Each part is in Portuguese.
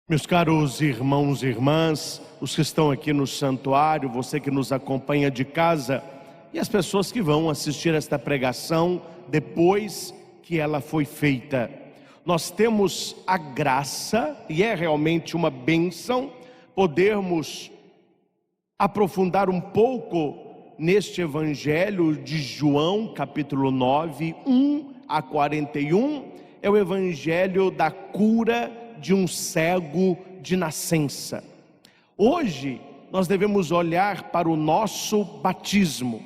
Meus caros irmãos e irmãs, os que estão aqui no santuário, você que nos acompanha de casa e as pessoas que vão assistir esta pregação depois que ela foi feita. Nós temos a graça, e é realmente uma bênção, podermos aprofundar um pouco neste Evangelho de João, capítulo 9, 1 a 41, é o Evangelho da cura de um cego de nascença. Hoje nós devemos olhar para o nosso batismo,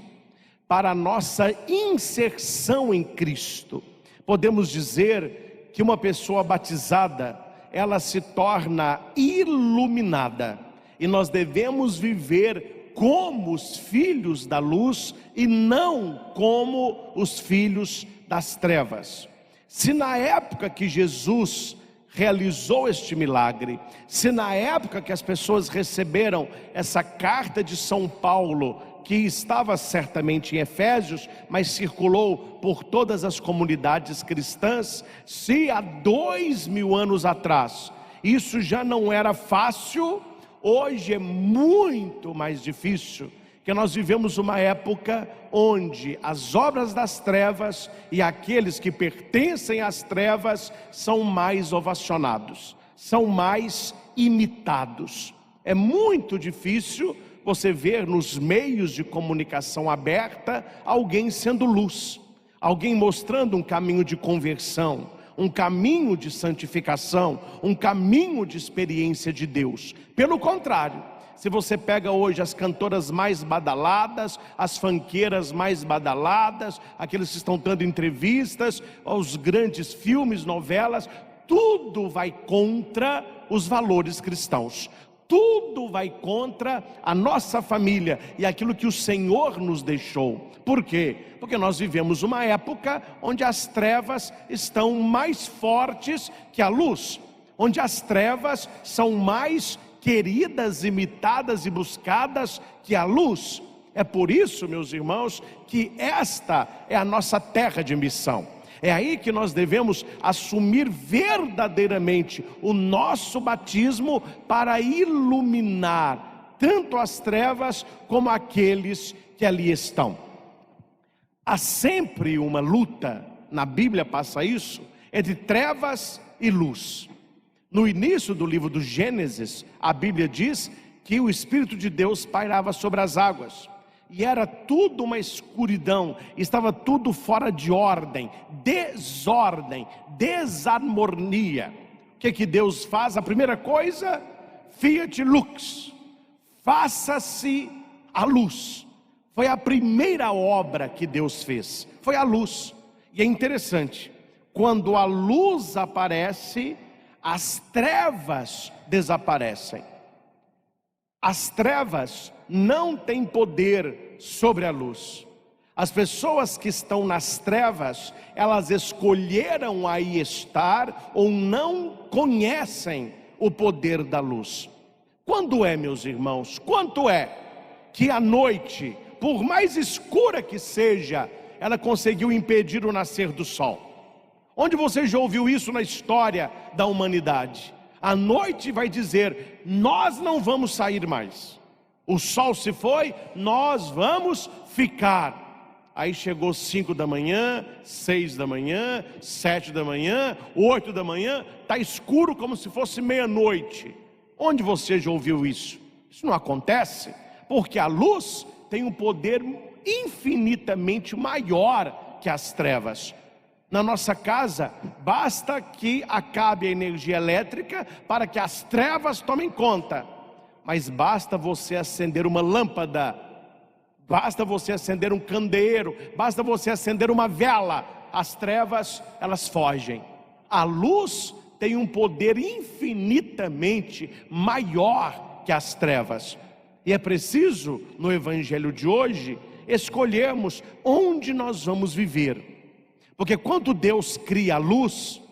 para a nossa inserção em Cristo. Podemos dizer que uma pessoa batizada, ela se torna iluminada, e nós devemos viver como os filhos da luz e não como os filhos das trevas. Se na época que Jesus realizou este milagre, se na época que as pessoas receberam essa carta de São Paulo, que estava certamente em Efésios, mas circulou por todas as comunidades cristãs, se há 2000 anos atrás isso já não era fácil, hoje é muito mais difícil, que nós vivemos uma época onde as obras das trevas e aqueles que pertencem às trevas são mais ovacionados, são mais imitados. É muito difícil você ver nos meios de comunicação aberta alguém sendo luz, alguém mostrando um caminho de conversão, um caminho de santificação, um caminho de experiência de Deus. Pelo contrário, se você pega hoje as cantoras mais badaladas, as fanqueiras mais badaladas, aqueles que estão dando entrevistas, os grandes filmes, novelas, tudo vai contra os valores cristãos. Tudo vai contra a nossa família e aquilo que o Senhor nos deixou. Por quê? Porque nós vivemos uma época onde as trevas estão mais fortes que a luz, onde as trevas são mais queridas, imitadas e buscadas que a luz. É por isso, meus irmãos, que esta é a nossa terra de missão. É aí que nós devemos assumir verdadeiramente o nosso batismo para iluminar tanto as trevas como aqueles que ali estão. Há sempre uma luta, na Bíblia passa isso, entre trevas e luz. No início do livro do Gênesis, a Bíblia diz que o Espírito de Deus pairava sobre as águas. E era tudo uma escuridão, estava tudo fora de ordem, desordem, desarmonia. O que Deus faz? A primeira coisa, fiat lux, faça-se a luz. Foi a primeira obra que Deus fez, foi a luz. E é interessante, quando a luz aparece, as trevas desaparecem. As trevas não têm poder sobre a luz. As pessoas que estão nas trevas, elas escolheram aí estar ou não conhecem o poder da luz. Quando é, meus irmãos, quanto é que a noite, por mais escura que seja, ela conseguiu impedir o nascer do sol? Onde você já ouviu isso na história da humanidade? A noite vai dizer, nós não vamos sair mais. O sol se foi, nós vamos ficar. Aí chegou 5 da manhã, 6 da manhã, 7 da manhã, 8 da manhã, está escuro como se fosse meia-noite. Onde você já ouviu isso? Isso não acontece, porque a luz tem um poder infinitamente maior que as trevas. Na nossa casa, basta que acabe a energia elétrica para que as trevas tomem conta. Mas basta você acender uma lâmpada, basta você acender um candeeiro, basta você acender uma vela, as trevas, elas fogem. A luz tem um poder infinitamente maior que as trevas. E é preciso, no Evangelho de hoje, escolhermos onde nós vamos viver. Porque quando Deus cria a luz,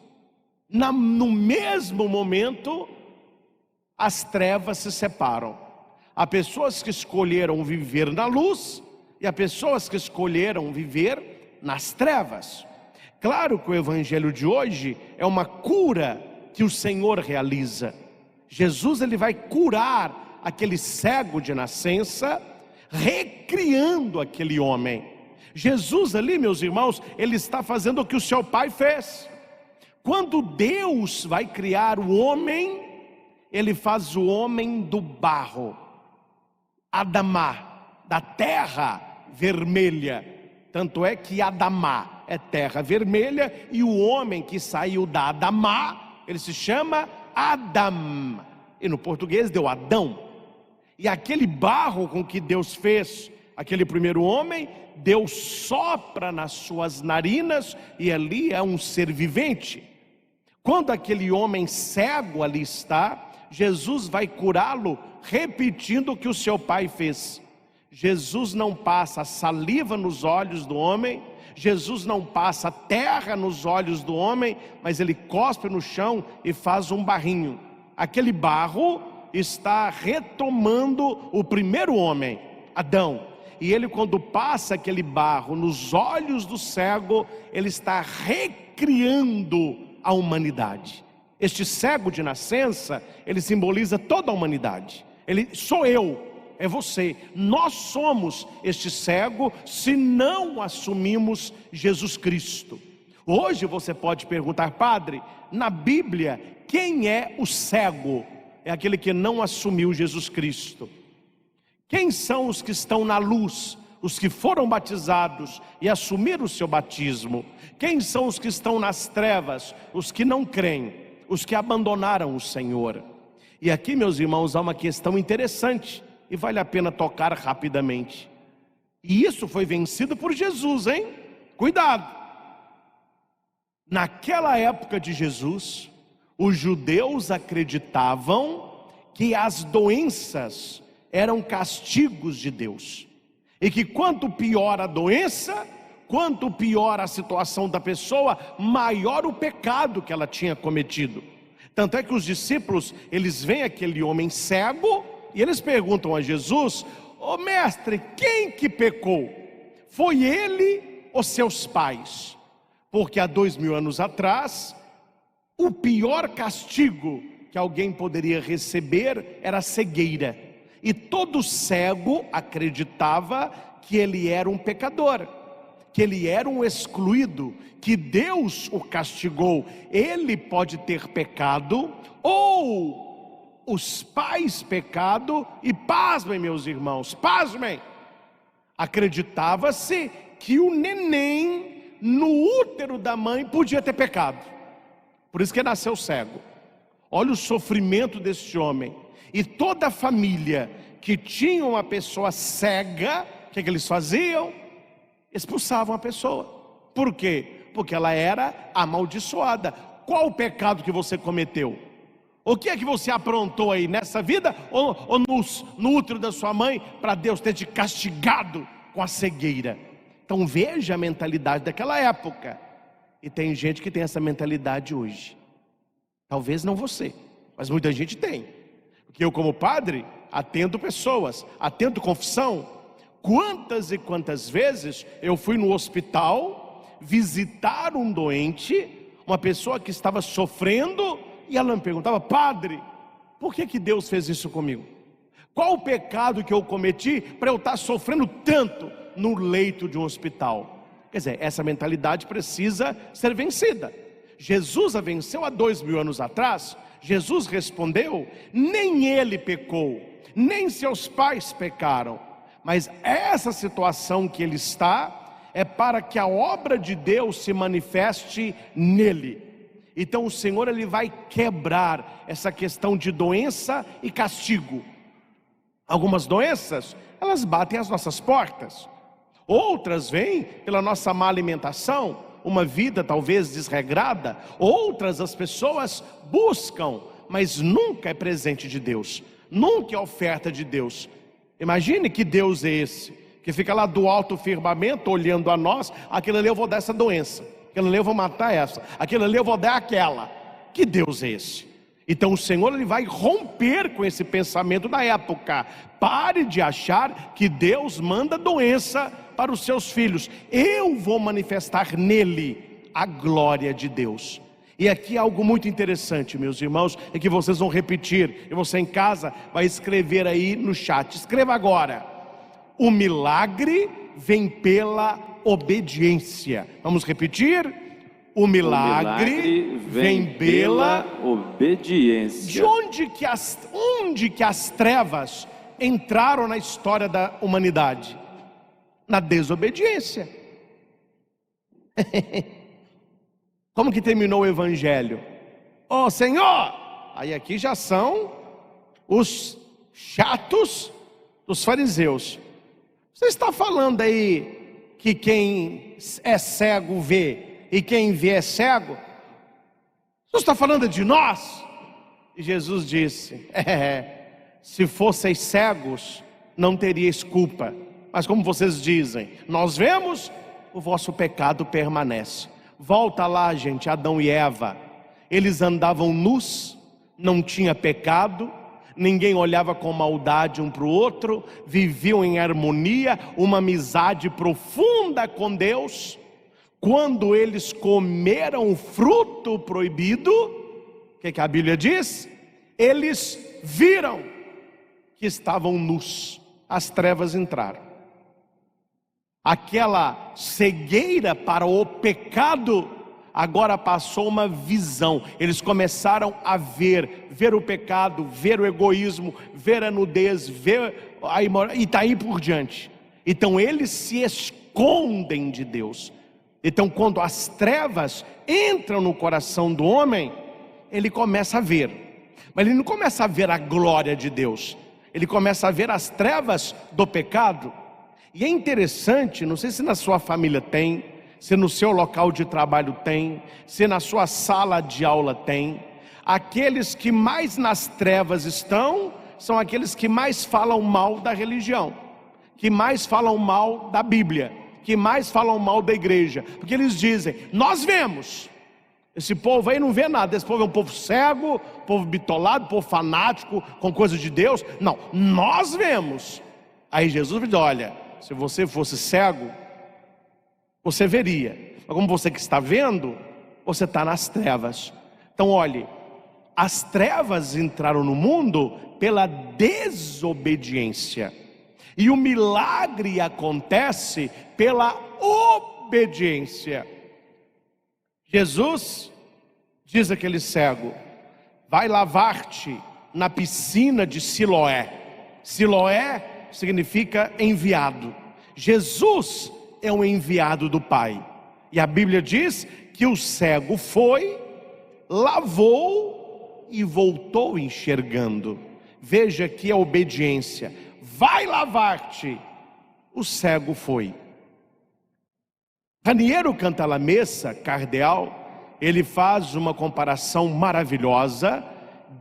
no mesmo momento, as trevas se separam. Há pessoas que escolheram viver na luz e há pessoas que escolheram viver nas trevas. Claro que o Evangelho de hoje é uma cura que o Senhor realiza. Jesus ele vai curar aquele cego de nascença, recriando aquele homem. Jesus ali, meus irmãos, ele está fazendo o que o seu pai fez. Quando Deus vai criar o homem, ele faz o homem do barro, Adamá, da terra vermelha. Tanto é que Adamá é terra vermelha, e o homem que saiu da Adamá, ele se chama Adam, e no português deu Adão. E aquele barro com que Deus fez aquele primeiro homem, Deus sopra nas suas narinas, e ali é um ser vivente. Quando aquele homem cego ali está, Jesus vai curá-lo, repetindo o que o seu pai fez. Jesus não passa saliva nos olhos do homem, Jesus não passa terra nos olhos do homem, mas ele cospe no chão e faz um barrinho. Aquele barro está retomando o primeiro homem, Adão. E ele, quando passa aquele barro nos olhos do cego, ele está recriando a humanidade. Este cego de nascença, ele simboliza toda a humanidade. Ele sou eu, é você. Nós somos este cego se não assumimos Jesus Cristo. Hoje você pode perguntar: padre, na Bíblia, quem é o cego? É aquele que não assumiu Jesus Cristo. Quem são os que estão na luz? Os que foram batizados e assumiram o seu batismo. Quem são os que estão nas trevas? Os que não creem, os que abandonaram o Senhor. E aqui, meus irmãos, há uma questão interessante, e vale a pena tocar rapidamente. E isso foi vencido por Jesus, hein? Cuidado! Naquela época de Jesus, os judeus acreditavam que as doenças eram castigos de Deus, e que quanto pior a doença, quanto pior a situação da pessoa, maior o pecado que ela tinha cometido. Tanto é que os discípulos, eles veem aquele homem cego, e eles perguntam a Jesus: ô mestre, quem que pecou? Foi ele ou seus pais? Porque há 2000 anos atrás, o pior castigo que alguém poderia receber era a cegueira. E todo cego acreditava que ele era um pecador, que ele era um excluído, que Deus o castigou. Ele pode ter pecado, ou os pais pecado, e pasmem, meus irmãos, pasmem, acreditava-se que o neném no útero da mãe podia ter pecado, por isso que nasceu cego. Olha o sofrimento deste homem. E toda a família que tinha uma pessoa cega, o que eles faziam? Expulsavam a pessoa. Por quê? Porque ela era amaldiçoada. Qual o pecado que você cometeu? O que é que você aprontou aí nessa vida ou no útero da sua mãe, para Deus ter te castigado com a cegueira? Então veja a mentalidade daquela época. E tem gente que tem essa mentalidade hoje. Talvez não você, mas muita gente tem. Porque eu, como padre, atendo pessoas, atendo confissão. Quantas e quantas vezes eu fui no hospital visitar um doente, uma pessoa que estava sofrendo, e ela me perguntava: padre, por que Deus fez isso comigo? Qual o pecado que eu cometi para eu estar sofrendo tanto no leito de um hospital? Quer dizer, essa mentalidade precisa ser vencida. Jesus a venceu há 2000 anos atrás. Jesus respondeu: nem ele pecou, nem seus pais pecaram, mas essa situação que ele está é para que a obra de Deus se manifeste nele. Então o Senhor, ele vai quebrar essa questão de doença e castigo. Algumas doenças, elas batem às nossas portas. Outras vêm pela nossa má alimentação, uma vida talvez desregrada. Outras as pessoas buscam, mas nunca é presente de Deus, nunca é oferta de Deus. Imagine que Deus é esse, que fica lá do alto firmamento olhando a nós: aquilo ali eu vou dar essa doença, aquilo ali eu vou matar essa, aquilo ali eu vou dar aquela. Que Deus é esse? Então o Senhor, ele vai romper com esse pensamento da época. Pare de achar que Deus manda doença para os seus filhos. Eu vou manifestar nele a glória de Deus. E aqui algo muito interessante, meus irmãos, é que vocês vão repetir, e você em casa vai escrever aí no chat. Escreva agora: o milagre vem pela obediência. Vamos repetir? O milagre vem pela obediência. De onde que as trevas entraram na história da humanidade? Na desobediência. Como que terminou o evangelho? Ó Senhor! Aí aqui já são os chatos dos fariseus. Você está falando aí que quem é cego vê e quem vê é cego? Você está falando de nós? E Jesus disse: se fosseis cegos, não teríeis culpa. Mas como vocês dizem, nós vemos, o vosso pecado permanece. Volta lá, gente, Adão e Eva. Eles andavam nus, não tinha pecado, ninguém olhava com maldade um para o outro, viviam em harmonia, uma amizade profunda com Deus. Quando eles comeram o fruto proibido, o que a Bíblia diz? Eles viram que estavam nus, as trevas entraram. Aquela cegueira para o pecado agora passou uma visão. Eles começaram a ver o pecado, ver o egoísmo, ver a nudez, ver a imoralidade, e daí por diante. Então eles se escondem de Deus. Então quando as trevas entram no coração do homem, ele começa a ver. Mas ele não começa a ver a glória de Deus. Ele começa a ver as trevas do pecado. E é interessante, não sei se na sua família tem, se no seu local de trabalho tem, se na sua sala de aula tem, aqueles que mais nas trevas estão, são aqueles que mais falam mal da religião, que mais falam mal da Bíblia, que mais falam mal da igreja, porque eles dizem: nós vemos, esse povo aí não vê nada, esse povo é um povo cego, povo bitolado, povo fanático com coisa de Deus. Não, nós vemos. Aí Jesus diz: olha, se você fosse cego, você veria. Mas como você que está vendo, você está nas trevas. Então olhe, as trevas entraram no mundo pela desobediência. E o milagre acontece pela obediência. Jesus diz àquele cego: vai lavar-te na piscina de Siloé. Siloé significa enviado. Jesus é um enviado do Pai. E a Bíblia diz que o cego foi, lavou e voltou enxergando. Veja que a obediência. Vai lavar-te. O cego foi. Raniero Cantalamessa, cardeal, ele faz uma comparação maravilhosa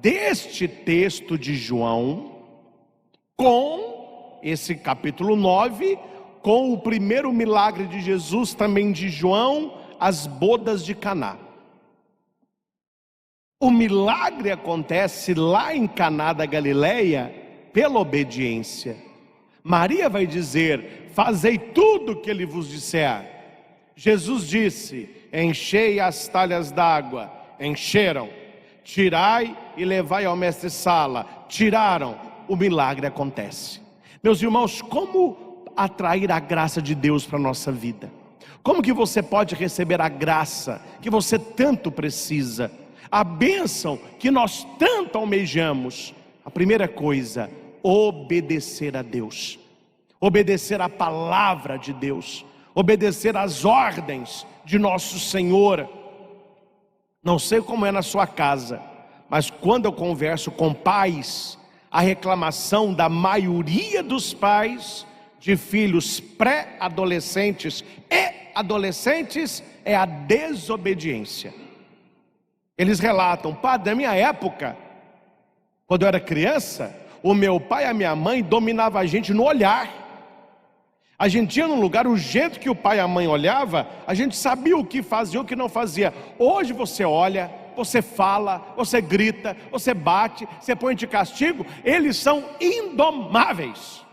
deste texto de João com esse capítulo 9, com o primeiro milagre de Jesus, também de João, as bodas de Caná. O milagre acontece lá em Caná da Galileia pela obediência. Maria vai dizer: fazei tudo o que ele vos disser. Jesus disse: enchei as talhas d'água. Encheram. Tirai e levai ao mestre-sala. Tiraram. O milagre acontece. Meus irmãos, como atrair a graça de Deus para a nossa vida? Como que você pode receber a graça que você tanto precisa? A bênção que nós tanto almejamos? A primeira coisa: obedecer a Deus. Obedecer a palavra de Deus. Obedecer às ordens de nosso Senhor. Não sei como é na sua casa, mas quando eu converso com pais, a reclamação da maioria dos pais de filhos pré-adolescentes e adolescentes é a desobediência. Eles relatam: padre, na minha época, quando eu era criança, o meu pai e a minha mãe dominavam a gente no olhar. A gente ia num lugar, o jeito que o pai e a mãe olhava, a gente sabia o que fazia e o que não fazia. Hoje você olha, você fala, você grita, você bate, você põe de castigo. Eles são indomáveis,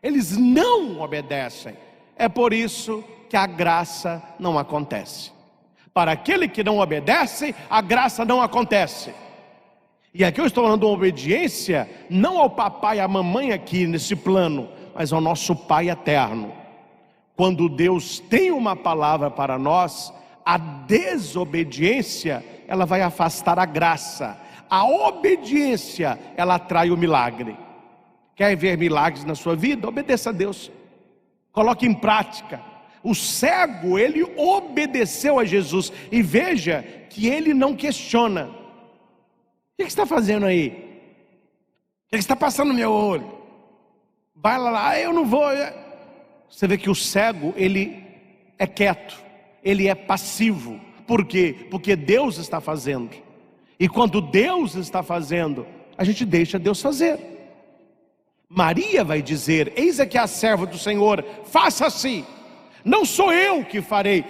eles não obedecem. É por isso que a graça não acontece. Para aquele que não obedece, a graça não acontece. E aqui eu estou falando de uma obediência, não ao papai e à mamãe aqui nesse plano, mas ao nosso Pai eterno. Quando Deus tem uma palavra para nós, a desobediência, ela vai afastar a graça. A obediência, ela atrai o milagre. Quer ver milagres na sua vida? Obedeça a Deus. Coloque em prática. O cego, ele obedeceu a Jesus. E veja que ele não questiona. O que você está fazendo aí? O que está passando no meu olho? Vai lá, eu não vou. Você vê que o cego, ele é quieto, ele é passivo. Por quê? Porque Deus está fazendo. E quando Deus está fazendo, a gente deixa Deus fazer. Maria vai dizer: eis aqui a serva do Senhor, faça assim. Não sou eu que farei,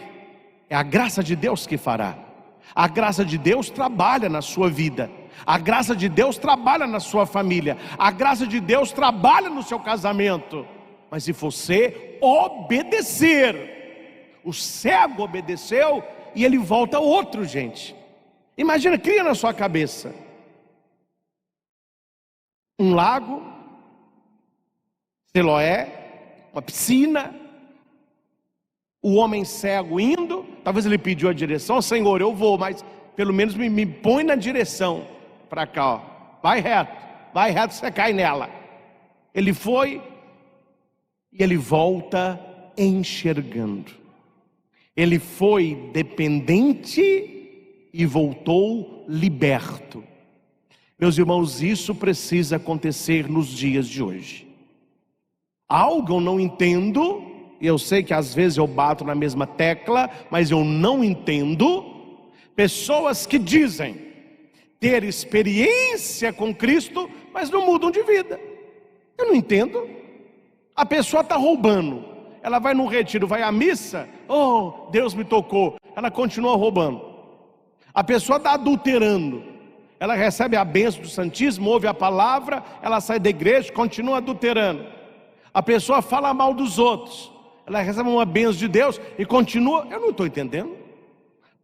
é a graça de Deus que fará. A graça de Deus trabalha na sua vida. A graça de Deus trabalha na sua família. A graça de Deus trabalha no seu casamento. Mas se você obedecer, o cego obedeceu e ele volta outro, gente. Imagina, cria na sua cabeça um lago, Siloé, uma piscina, o homem cego indo. Talvez ele pediu a direção: Senhor, eu vou, mas pelo menos me põe na direção para cá, ó. Vai reto, você cai nela. Ele foi e ele volta enxergando. Ele foi dependente e voltou liberto. Meus irmãos, isso precisa acontecer nos dias de hoje. Algo eu não entendo, e eu sei que às vezes eu bato na mesma tecla, mas eu não entendo pessoas que dizem ter experiência com Cristo, mas não mudam de vida. Eu não entendo. A pessoa está roubando, ela vai num retiro, vai à missa, oh, Deus me tocou, ela continua roubando. A pessoa está adulterando, ela recebe a bênção do santismo, ouve a palavra, ela sai da igreja, continua adulterando. A pessoa fala mal dos outros, ela recebe uma bênção de Deus e continua. Eu não estou entendendo.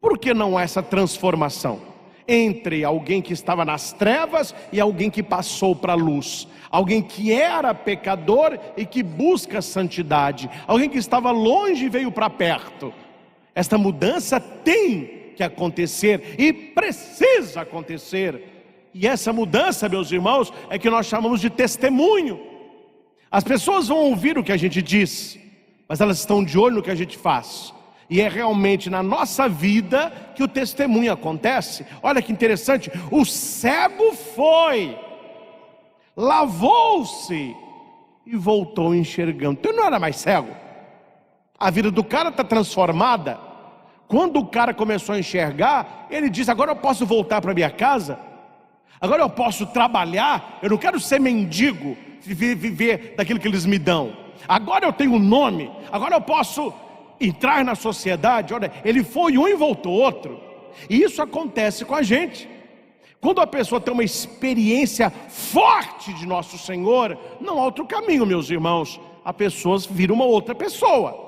Por que não há essa transformação entre alguém que estava nas trevas e alguém que passou para a luz? Alguém que era pecador e que busca santidade, alguém que estava longe e veio para perto. Esta mudança tem que acontecer e precisa acontecer. E essa mudança, meus irmãos, é que nós chamamos de testemunho. As pessoas vão ouvir o que a gente diz, mas elas estão de olho no que a gente faz. E é realmente na nossa vida que o testemunho acontece. Olha que interessante, o cego foi, lavou-se e voltou enxergando. Então não era mais cego. A vida do cara está transformada. Quando o cara começou a enxergar, ele diz: agora eu posso voltar para minha casa, agora eu posso trabalhar, eu não quero ser mendigo, viver daquilo que eles me dão. Agora eu tenho um nome, agora eu posso entrar na sociedade. Olha, ele foi um e voltou outro. E isso acontece com a gente. Quando a pessoa tem uma experiência forte de nosso Senhor, não há outro caminho, meus irmãos. A pessoa vira uma outra pessoa.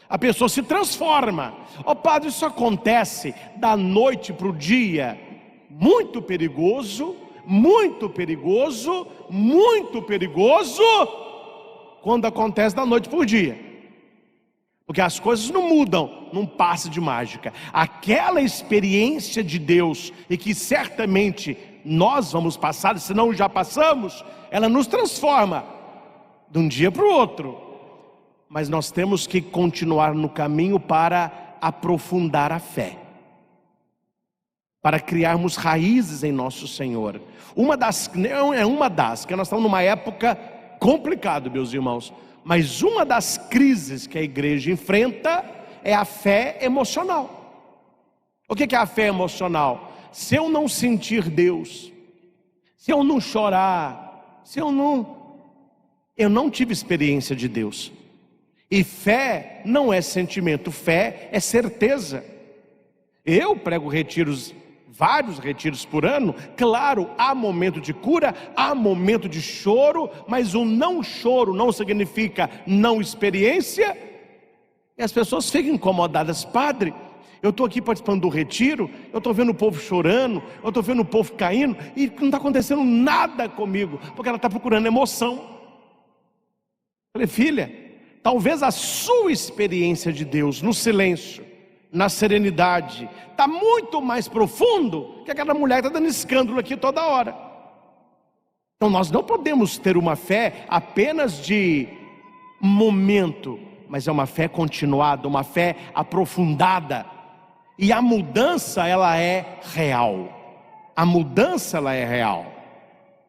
A pessoa se transforma. Ó padre, isso acontece da noite para o dia. Muito perigoso, muito perigoso, muito perigoso, quando acontece da noite para o dia. Porque as coisas não mudam num passe de mágica. Aquela experiência de Deus, e que certamente nós vamos passar, se não já passamos, ela nos transforma de um dia para o outro. Mas nós temos que continuar no caminho para aprofundar a fé, para criarmos raízes em nosso Senhor. Que nós estamos numa época complicada, meus irmãos. Mas uma das crises que a igreja enfrenta é a fé emocional. O que é a fé emocional? Se eu não sentir Deus, se eu não chorar, se eu não tive experiência de Deus. E fé não é sentimento, fé é certeza. Eu prego retiros, vários retiros por ano. Claro, há momento de cura, há momento de choro, mas o não choro não significa não experiência. E as pessoas ficam incomodadas: padre, Eu estou aqui participando do retiro, eu estou vendo o povo chorando, eu estou vendo o povo caindo, e não está acontecendo nada comigo, porque ela está procurando emoção. Falei, filha, talvez a sua experiência de Deus no silêncio, na serenidade, está muito mais profundo que aquela mulher que está dando escândalo aqui toda hora. Então nós não podemos ter uma fé apenas de momento, mas é uma fé continuada, uma fé aprofundada. E a mudança, ela é real. A mudança, ela é real.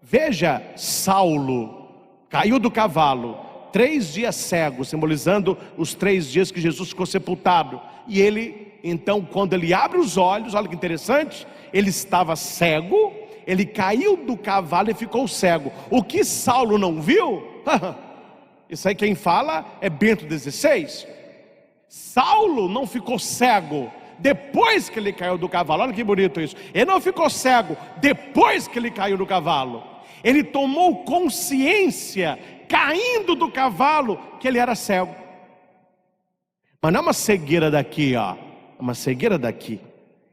Veja, Saulo caiu do cavalo, 3 dias cego, simbolizando os 3 dias que Jesus ficou sepultado. E ele, então, quando ele abre os olhos, olha que interessante, ele estava cego, ele caiu do cavalo e ficou cego. O que Saulo não viu? Isso aí quem fala é Bento XVI. Saulo não ficou cego depois que ele caiu do cavalo. Olha que bonito isso. Ele não ficou cego depois que ele caiu do cavalo. Ele tomou consciência, caindo do cavalo, que ele era cego. Mas não é uma cegueira daqui, ó. É uma cegueira daqui.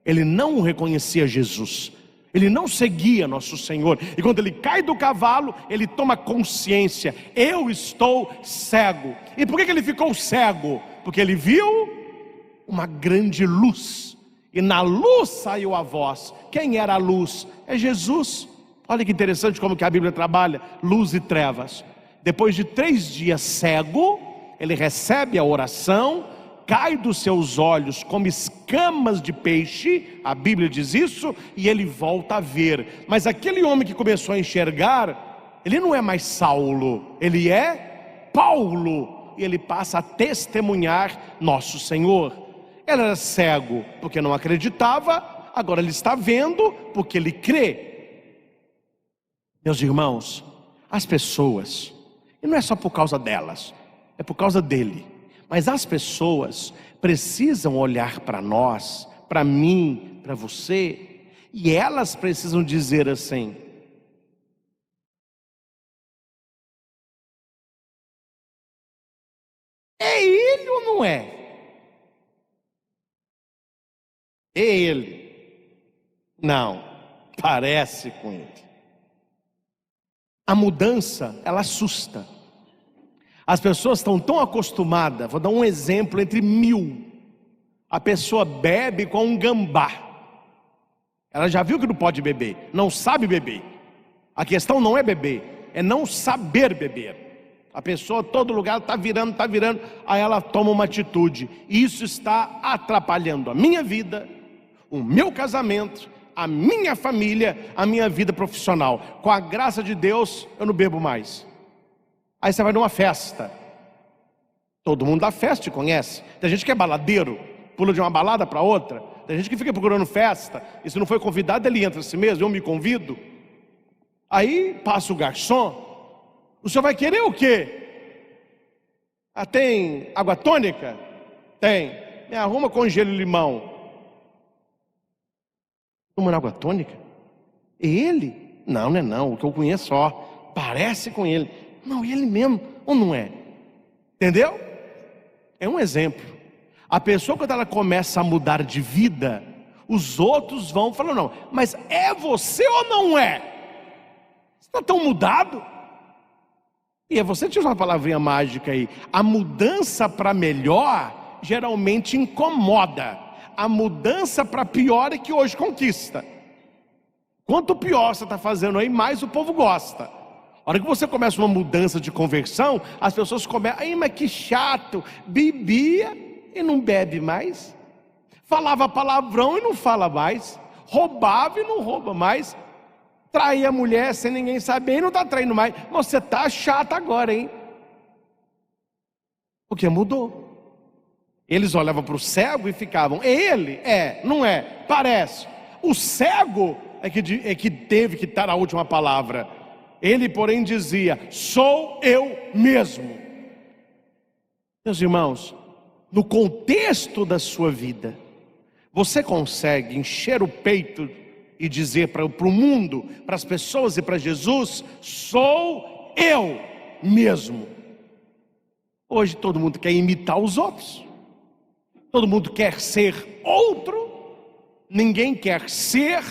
Ele não reconhecia Jesus. Ele não seguia nosso Senhor. E quando ele cai do cavalo, ele toma consciência: eu estou cego. E por que ele ficou cego? Porque ele viu uma grande luz, e na luz saiu a voz. Quem era a luz? É Jesus. Olha que interessante como que a Bíblia trabalha luz e trevas. Depois de 3 dias cego, ele recebe a oração, cai dos seus olhos como escamas de peixe, a Bíblia diz isso, e ele volta a ver. Mas aquele homem que começou a enxergar, ele não é mais Saulo, ele é Paulo, e ele passa a testemunhar nosso Senhor. Ele era cego porque não acreditava, agora ele está vendo porque ele crê. Meus irmãos, as pessoas, e não é só por causa delas, é por causa dele, mas as pessoas precisam olhar para nós, para mim, para você, e elas precisam dizer assim: é ele ou não é? É ele. Não, parece com ele. A mudança, ela assusta. As pessoas estão tão acostumadas, vou dar um exemplo entre 1000. A pessoa bebe com um gambá. Ela já viu que não pode beber, não sabe beber. A questão não é beber, é não saber beber. A pessoa, todo lugar está virando, aí ela toma uma atitude. Isso está atrapalhando a minha vida, o meu casamento, a minha família, a minha vida profissional. Com a graça de Deus, eu não bebo mais. Aí você vai numa festa, todo mundo da festa te conhece. Tem gente que é baladeiro, pula de uma balada para outra. Tem gente que fica procurando festa, e se não foi convidado, ele entra assim mesmo: eu me convido. Aí passa o garçom: o senhor vai querer o quê? Ah, tem água tônica? Tem. Me arruma com gelo e limão. Tomando água tônica? Ele? Não, não é não, o que eu conheço, ó, parece com ele. Não, ele mesmo, ou não é? Entendeu? É um exemplo. A pessoa, quando ela começa a mudar de vida, os outros vão falando: não, mas é você ou não é? Você está tão mudado? E é você que usa uma palavrinha mágica aí. A mudança para melhor geralmente incomoda. A mudança para pior é que hoje conquista. Quanto pior você está fazendo aí, mais o povo gosta. A hora que você começa uma mudança de conversão, as pessoas começam: ai, mas que chato, bebia e não bebe mais, falava palavrão e não fala mais, roubava e não rouba mais, traía a mulher sem ninguém saber e não está traindo mais. Mas você está chato agora, hein? Porque mudou. Eles olhavam para o cego e ficavam: é ele? É, não é? Parece. O cego é que teve que dar a última palavra. Ele, porém, dizia: sou eu mesmo. Meus irmãos, no contexto da sua vida, você consegue encher o peito e dizer para o mundo, para as pessoas e para Jesus: sou eu mesmo. Hoje todo mundo quer imitar os outros. Todo mundo quer ser outro, ninguém quer ser,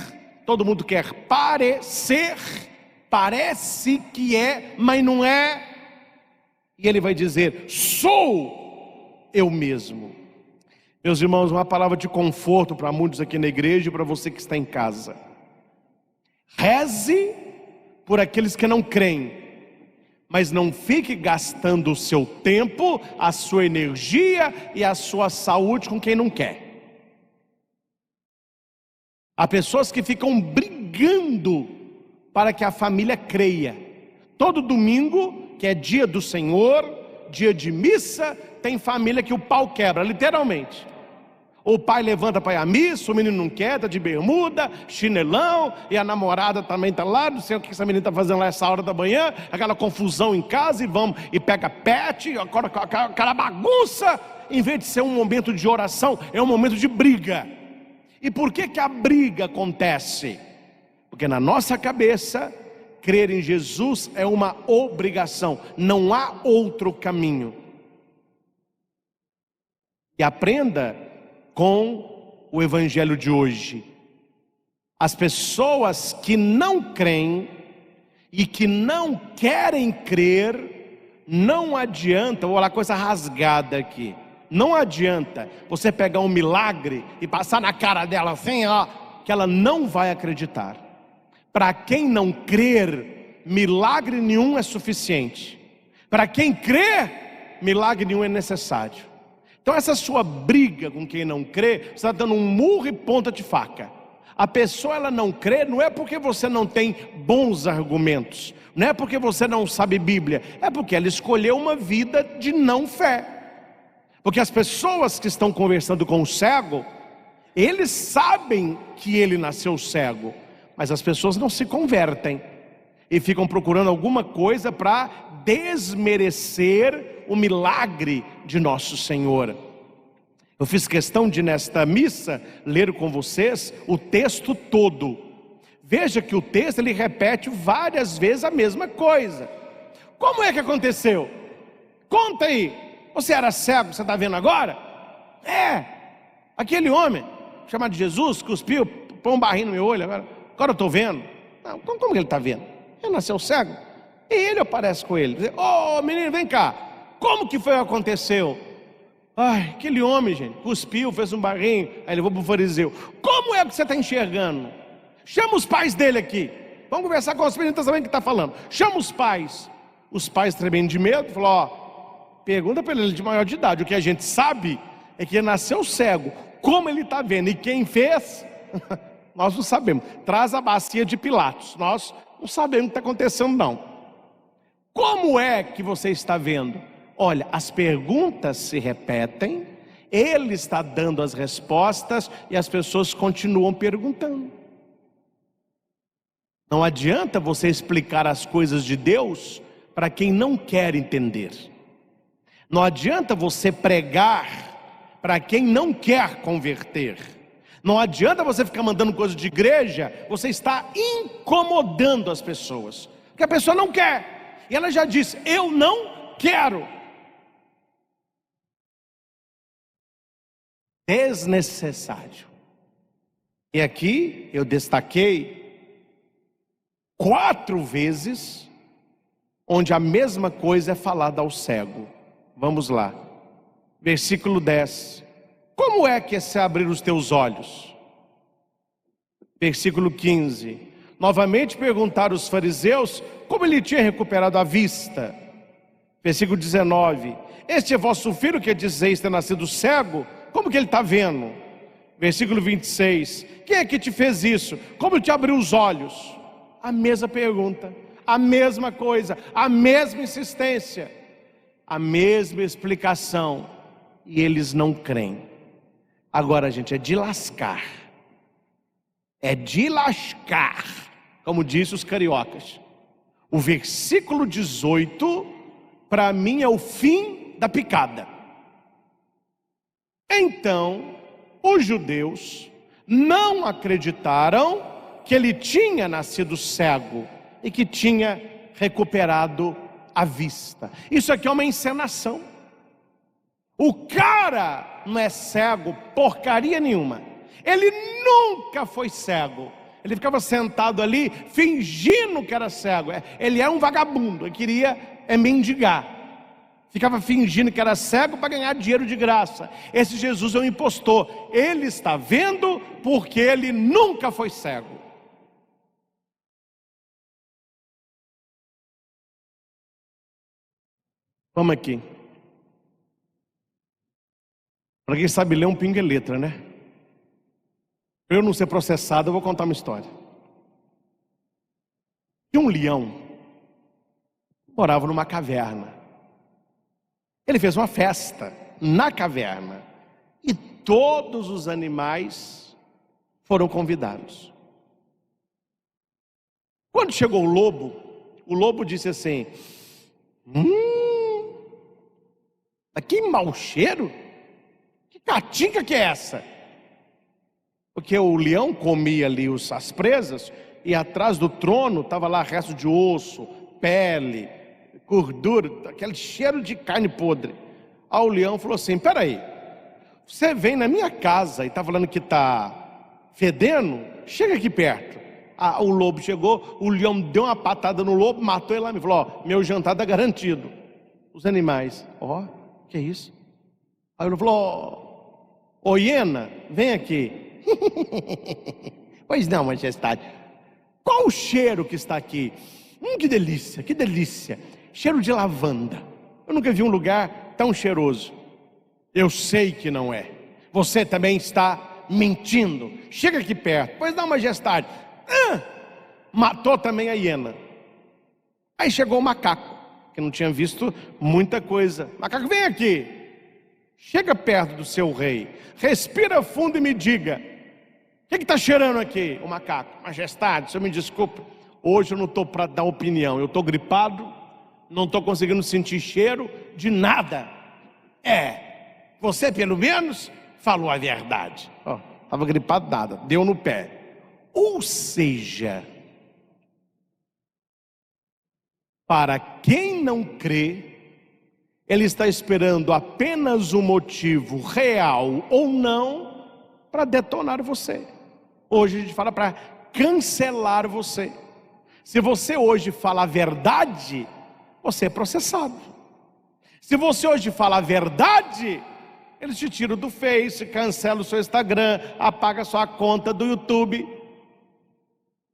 todo mundo quer parecer, parece que é, mas não é. E ele vai dizer: sou eu mesmo. Meus irmãos, uma palavra de conforto para muitos aqui na igreja e para você que está em casa: reze por aqueles que não creem, mas não fique gastando o seu tempo, a sua energia e a sua saúde com quem não quer. Há pessoas que ficam brigando para que a família creia. Todo domingo, que é dia do Senhor, dia de missa, tem família que o pau quebra, literalmente. O pai levanta para ir à missa, o menino não quer, está de bermuda, chinelão, e a namorada também está lá, não sei o que essa menina está fazendo lá essa hora da manhã, aquela confusão em casa, e pega pet, aquela bagunça. Em vez de ser um momento de oração, é um momento de briga. E por que a briga acontece? Porque na nossa cabeça, crer em Jesus é uma obrigação, não há outro caminho. E aprenda com o evangelho de hoje: as pessoas que não creem e que não querem crer, não adianta, vou falar coisa rasgada aqui, não adianta você pegar um milagre e passar na cara dela assim, ó, que ela não vai acreditar. Para quem não crer, milagre nenhum é suficiente. Para quem crê, milagre nenhum é necessário. Então essa sua briga com quem não crê, você está dando um murro e ponta de faca. A pessoa, ela não crê, não é porque você não tem bons argumentos, não é porque você não sabe Bíblia, é porque ela escolheu uma vida de não fé. Porque as pessoas que estão conversando com o cego, eles sabem que ele nasceu cego, mas as pessoas não se convertem e ficam procurando alguma coisa para desmerecer o milagre de nosso Senhor. Eu fiz questão de, nesta missa, ler com vocês o texto todo. Veja que o texto, ele repete várias vezes a mesma coisa. Como é que aconteceu? Conta aí. Você era cego, você está vendo agora? É, aquele homem chamado Jesus cuspiu, põe um barrinho no meu olho, agora eu estou vendo. Não, como que ele está vendo? Ele nasceu cego, e ele aparece com ele. Ô menino, vem cá, como que foi que aconteceu? Ai, aquele homem, gente, cuspiu, fez um barrinho, aí levou para o fariseu. Como é que você está enxergando? Chama os pais dele aqui, vamos conversar com os meninos também que está falando. Chama os pais. Os pais, tremendo de medo, falou: ó, pergunta para ele de maior de idade. O que a gente sabe é que ele nasceu cego. Como ele está vendo e quem fez, nós não sabemos. Traz a bacia de Pilatos, nós não sabemos o que está acontecendo não. Como é que você está vendo? Olha, as perguntas se repetem, ele está dando as respostas e as pessoas continuam perguntando. Não adianta você explicar as coisas de Deus para quem não quer entender. Não adianta você pregar para quem não quer converter. Não adianta você ficar mandando coisas de igreja, você está incomodando as pessoas, porque a pessoa não quer, e ela já disse: eu não quero. Desnecessário. E aqui eu destaquei 4 vezes onde a mesma coisa é falada ao cego. Vamos lá, versículo 10. Como é que é se abrir os teus olhos? Versículo 15. Novamente perguntaram os fariseus como ele tinha recuperado a vista. Versículo 19. Este é vosso filho que dizeis ter nascido cego? Como que ele está vendo? Versículo 26. Quem é que te fez isso? Como te abriu os olhos? A mesma pergunta, a mesma coisa, a mesma insistência, a mesma explicação, e eles não creem. Agora, gente, é de lascar, como dizem os cariocas. O versículo 18, para mim, é o fim da picada. Então, os judeus não acreditaram que ele tinha nascido cego e que tinha recuperado a vista. Isso aqui é uma encenação. O cara não é cego porcaria nenhuma. Ele nunca foi cego. Ele ficava sentado ali fingindo que era cego. Ele é um vagabundo, ele queria mendigar. Ficava fingindo que era cego para ganhar dinheiro de graça. Esse Jesus é um impostor. Ele está vendo porque ele nunca foi cego. Vamos aqui. Para quem sabe ler um pinga e letra, né? Para eu não ser processado, eu vou contar uma história. E um leão morava numa caverna. Ele fez uma festa na caverna e todos os animais foram convidados. Quando chegou o lobo disse assim: que mau cheiro, que caatinga que é essa? Porque o leão comia ali as presas e atrás do trono estava lá resto de osso, pele, gordura, aquele cheiro de carne podre. Aí o leão falou assim: peraí, você vem na minha casa e está falando que está fedendo? Chega aqui perto. O lobo chegou, o leão deu uma patada no lobo, matou ele lá e falou: meu jantar está garantido. Os animais: que é isso? Aí ele falou: ô hiena, vem aqui. Pois não, majestade. Qual o cheiro que está aqui? Que delícia, que delícia. Cheiro de lavanda. Eu nunca vi um lugar tão cheiroso. Eu sei que não é. Você também está mentindo. Chega aqui perto. Pois não, majestade. Matou também a hiena. Aí chegou o macaco, que não tinha visto muita coisa. Macaco, vem aqui. Chega perto do seu rei. Respira fundo e me diga: o que está cheirando aqui? O macaco: majestade, o senhor me desculpe, hoje eu não estou para dar opinião. Eu estou gripado, não estou conseguindo sentir cheiro de nada. Você pelo menos falou a verdade. Estava gripado nada, deu no pé. Ou seja, para quem não crê, ele está esperando apenas um motivo real ou não para detonar você. Hoje a gente fala para cancelar você. Se você hoje fala a verdade, você é processado. Se você hoje fala a verdade, eles te tiram do Face, cancelam o seu Instagram, apaga a sua conta do YouTube.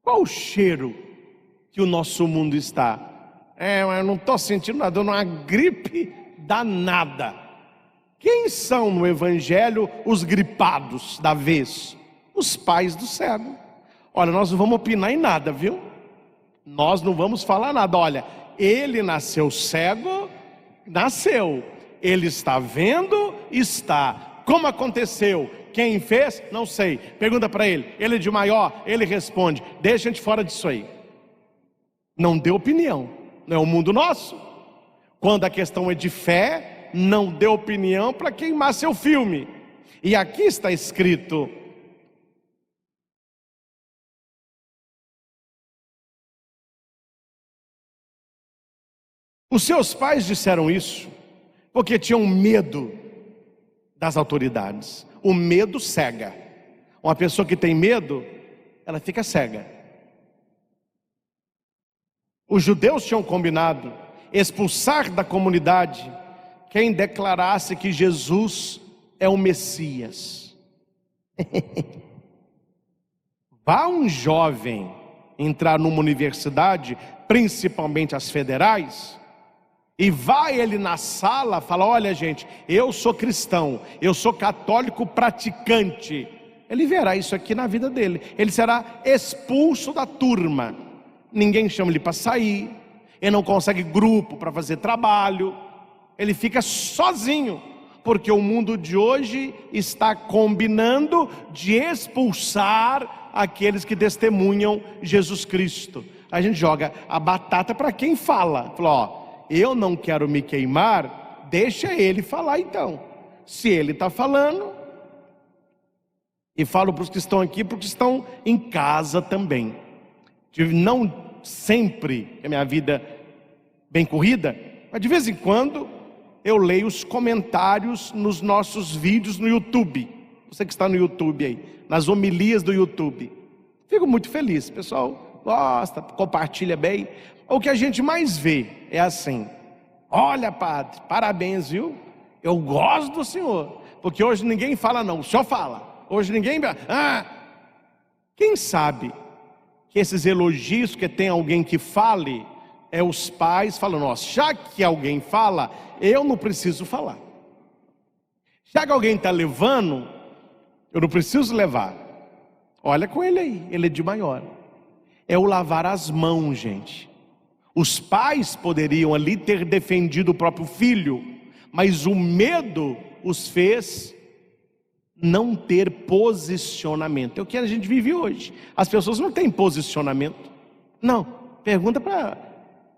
Qual o cheiro que o nosso mundo está? Eu não estou sentindo nada, eu não há gripe danada. Quem são no evangelho os gripados da vez? Os pais do cego. Olha, nós não vamos opinar em nada, viu? Nós não vamos falar nada. Olha, ele nasceu cego, nasceu. Ele está vendo, está. Como aconteceu? Quem fez? Não sei. Pergunta para ele. Ele é de maior? Ele responde. Deixa a gente fora disso aí. Não dê opinião. Não é o mundo nosso. Quando a questão é de fé, não dê opinião para queimar seu filme. E aqui está escrito: os seus pais disseram isso porque tinham medo das autoridades. O medo cega. Uma pessoa que tem medo, ela fica cega. Os judeus tinham combinado expulsar da comunidade quem declarasse que Jesus é o Messias. Vá um jovem entrar numa universidade, principalmente as federais, e vai ele na sala, fala: olha gente, eu sou cristão, eu sou católico praticante. Ele verá isso aqui na vida dele. Ele será expulso da turma. Ninguém chama ele para sair. Ele não consegue grupo para fazer trabalho. Ele fica sozinho, porque o mundo de hoje está combinando de expulsar aqueles que testemunham Jesus Cristo. A gente joga a batata para quem fala. Fala: eu não quero me queimar, deixa ele falar então. Se ele está falando, e falo para os que estão aqui, porque estão em casa também. Não sempre a minha vida bem corrida, mas de vez em quando eu leio os comentários nos nossos vídeos no YouTube. Você que está no YouTube aí, nas homilias do YouTube. Fico muito feliz, o pessoal gosta, compartilha bem. O que a gente mais vê é assim: olha, padre, parabéns, viu? Eu gosto do senhor, porque hoje ninguém fala não, o senhor fala. Hoje ninguém... Quem sabe que esses elogios, que tem alguém que fale, é os pais falando: nossa, já que alguém fala, eu não preciso falar. Já que alguém está levando, eu não preciso levar. Olha com ele aí, ele é de maior. É o lavar as mãos, gente. Os pais poderiam ali ter defendido o próprio filho, mas o medo os fez não ter posicionamento. É o que a gente vive hoje. As pessoas não têm posicionamento. Não, pergunta para...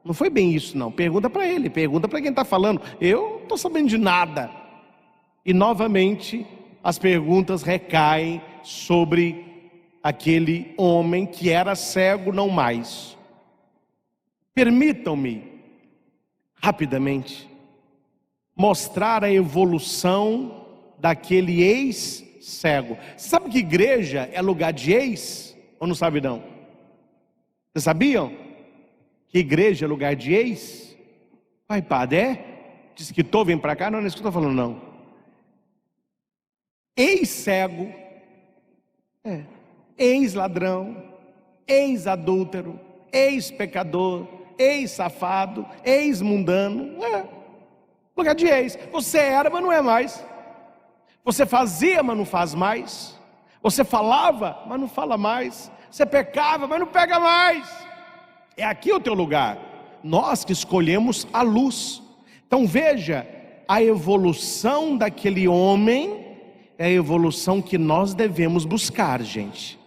Não foi bem isso não, pergunta para ele, pergunta para quem está falando. Eu não estou sabendo de nada. E novamente as perguntas recaem sobre aquele homem que era cego, não mais. Permitam-me, rapidamente, mostrar a evolução daquele ex-cego. Sabe que igreja é lugar de ex? Ou não sabe não? Vocês sabiam que igreja é lugar de ex? Pai, padre, diz que tô, vem para cá. Não é isso que eu estou falando não. Ex-cego, ex-ladrão, ex-adúltero, ex-pecador, ex-safado, ex-mundano. Lugar de ex. Você era, mas não é mais. Você fazia, mas não faz mais. Você falava, mas não fala mais. Você pecava, mas não pega mais. É aqui o teu lugar. Nós que escolhemos a luz. Então veja, a evolução daquele homem é a evolução que nós devemos buscar, gente.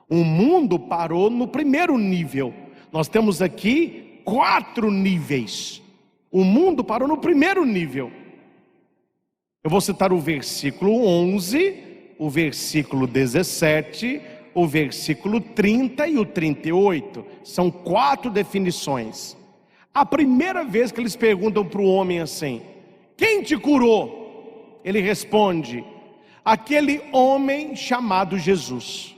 O mundo parou no primeiro nível. Nós temos aqui 4 níveis. O mundo parou no primeiro nível. Eu vou citar o versículo 11, o versículo 17, o versículo 30 e o 38. São 4 definições. A primeira vez que eles perguntam para o homem assim: quem te curou? Ele responde: aquele homem chamado Jesus.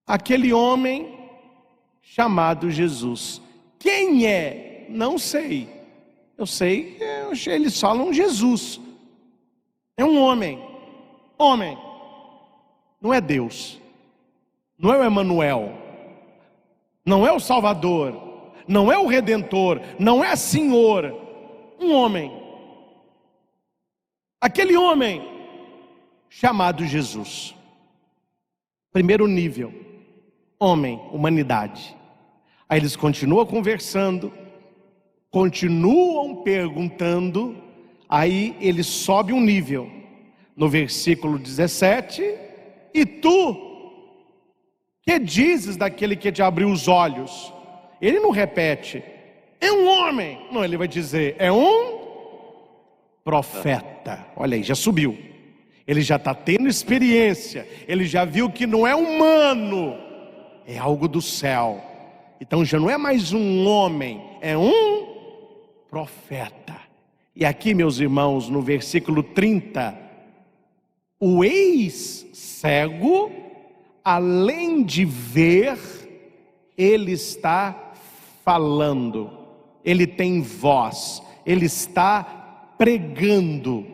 Aquele homem chamado Jesus. Quem é? Não sei. Eu sei que eles falam Jesus. É um homem. Homem. Não é Deus. Não é o Emanuel. Não é o Salvador. Não é o Redentor. Não é Senhor. Um homem. Aquele homem chamado Jesus. Primeiro nível. Homem, humanidade. Aí eles continuam conversando, continuam perguntando. Aí ele sobe um nível. No versículo 17: e tu, que dizes daquele que te abriu os olhos? Ele não repete, é um homem. Não, ele vai dizer, é um profeta. Olha aí, já subiu. Ele já está tendo experiência. Ele já viu que não é humano, é algo do céu. Então já não é mais um homem, é um profeta. E aqui, meus irmãos, no versículo 30, o ex-cego, além de ver, ele está falando, ele tem voz, ele está pregando.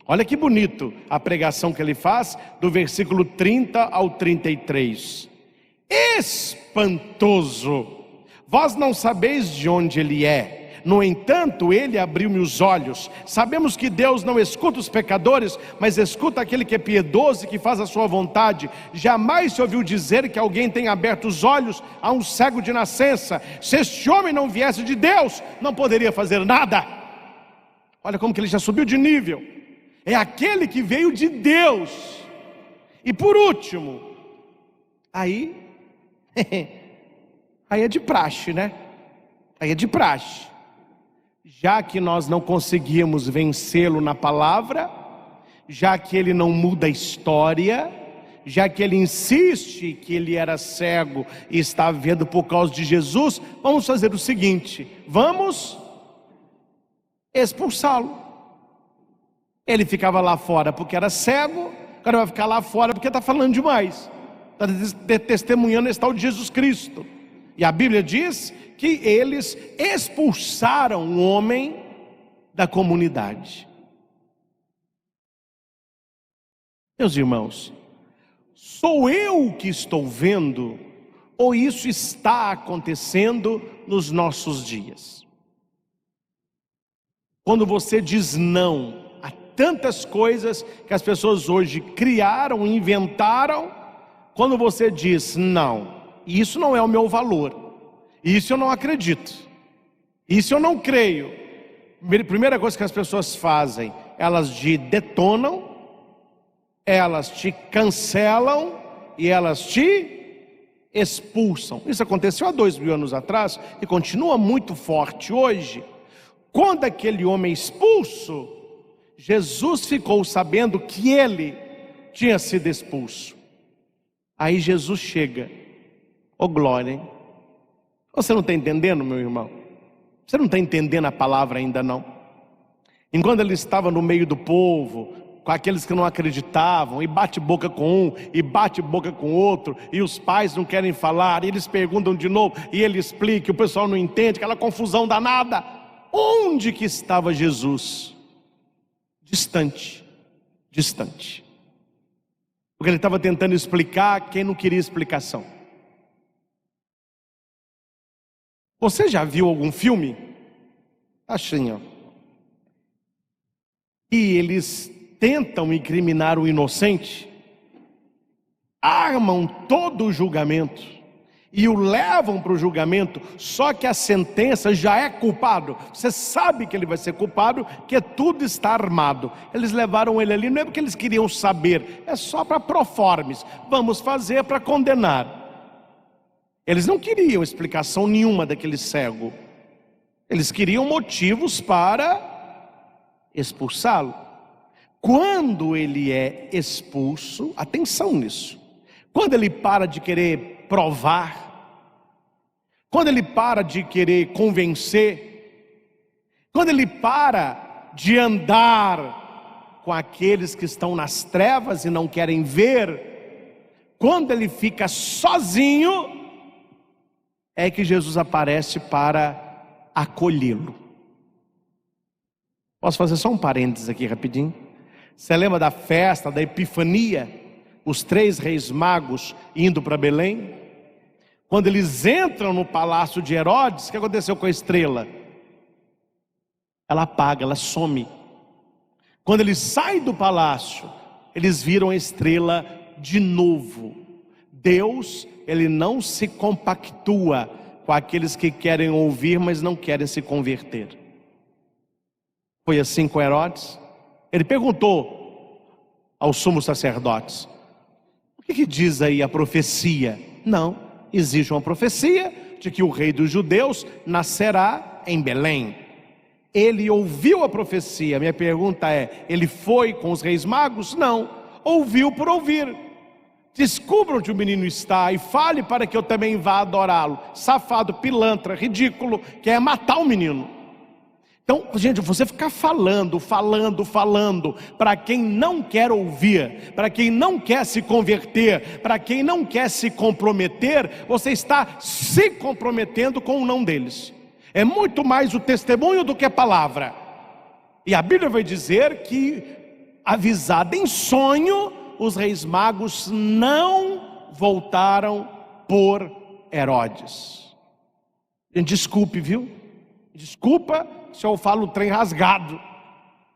Olha que bonito a pregação que ele faz, do versículo 30 ao 33. Espantoso, vós não sabeis de onde ele é. No entanto, ele abriu-me os olhos. Sabemos que Deus não escuta os pecadores, mas escuta aquele que é piedoso e que faz a sua vontade. Jamais se ouviu dizer que alguém tenha aberto os olhos a um cego de nascença. Se este homem não viesse de Deus, não poderia fazer nada. Olha como que ele já subiu de nível. É aquele que veio de Deus. E por último, aí é de praxe, né? Aí é de praxe. Já que nós não conseguimos vencê-lo na palavra, já que ele não muda a história, já que ele insiste que ele era cego e está vendo por causa de Jesus, vamos fazer o seguinte: vamos expulsá-lo. Ele ficava lá fora porque era cego, agora vai ficar lá fora porque está falando demais, está testemunhando esse tal de Jesus Cristo. E a Bíblia diz que eles expulsaram o homem da comunidade. Meus irmãos, sou eu que estou vendo, ou isso está acontecendo nos nossos dias? Quando você diz não a tantas coisas que as pessoas hoje criaram, inventaram, quando você diz não, isso não é o meu valor, isso eu não acredito, isso eu não creio, primeira coisa que as pessoas fazem, elas te detonam, elas te cancelam e elas te expulsam. Isso aconteceu há 2000 anos atrás e continua muito forte hoje. Quando aquele homem expulso, Jesus ficou sabendo que ele tinha sido expulso. Aí Jesus chega, ô glória, hein? Você não está entendendo, meu irmão? Você não está entendendo a palavra ainda não? Enquanto ele estava no meio do povo, com aqueles que não acreditavam, e bate boca com um, e bate boca com outro, e os pais não querem falar, e eles perguntam de novo, e ele explica, e o pessoal não entende, aquela confusão danada. Onde que estava Jesus? Distante, distante. Porque ele estava tentando explicar quem não queria explicação. Você já viu algum filme? Assim, ó. E eles tentam incriminar o inocente, armam todo o julgamento e o levam para o julgamento, só que a sentença já é culpado. Você sabe que ele vai ser culpado, que tudo está armado. Eles levaram ele ali, não é porque eles queriam saber, é só para proformes, vamos fazer para condenar. Eles não queriam explicação nenhuma daquele cego, eles queriam motivos para expulsá-lo. Quando ele é expulso, atenção nisso, quando ele para de querer provar, quando ele para de querer convencer, quando ele para de andar com aqueles que estão nas trevas e não querem ver, quando ele fica sozinho, é que Jesus aparece para acolhê-lo. Posso fazer só um parênteses aqui rapidinho? Você lembra da festa da Epifania? Os 3 reis magos indo para Belém? Quando eles entram no palácio de Herodes, o que aconteceu com a estrela? Ela apaga, ela some. Quando eles saem do palácio, eles viram a estrela de novo. Deus, ele não se compactua com aqueles que querem ouvir, mas não querem se converter. Foi assim com Herodes. Ele perguntou aos sumos sacerdotes: o que diz aí a profecia? Não, existe uma profecia de que o rei dos judeus nascerá em Belém. Ele ouviu a profecia. Minha pergunta é: ele foi com os reis magos? Não, ouviu por ouvir. Descubra onde o menino está e fale para que eu também vá adorá-lo. Safado, pilantra, ridículo, quer matar o menino. Então, gente, você ficar falando, para quem não quer ouvir, para quem não quer se converter, para quem não quer se comprometer, você está se comprometendo com o não deles. É muito mais o testemunho do que a palavra. E a Bíblia vai dizer que, avisada em sonho, os reis magos não voltaram por Herodes. Gente, desculpe, viu? Desculpa se eu falo o trem rasgado,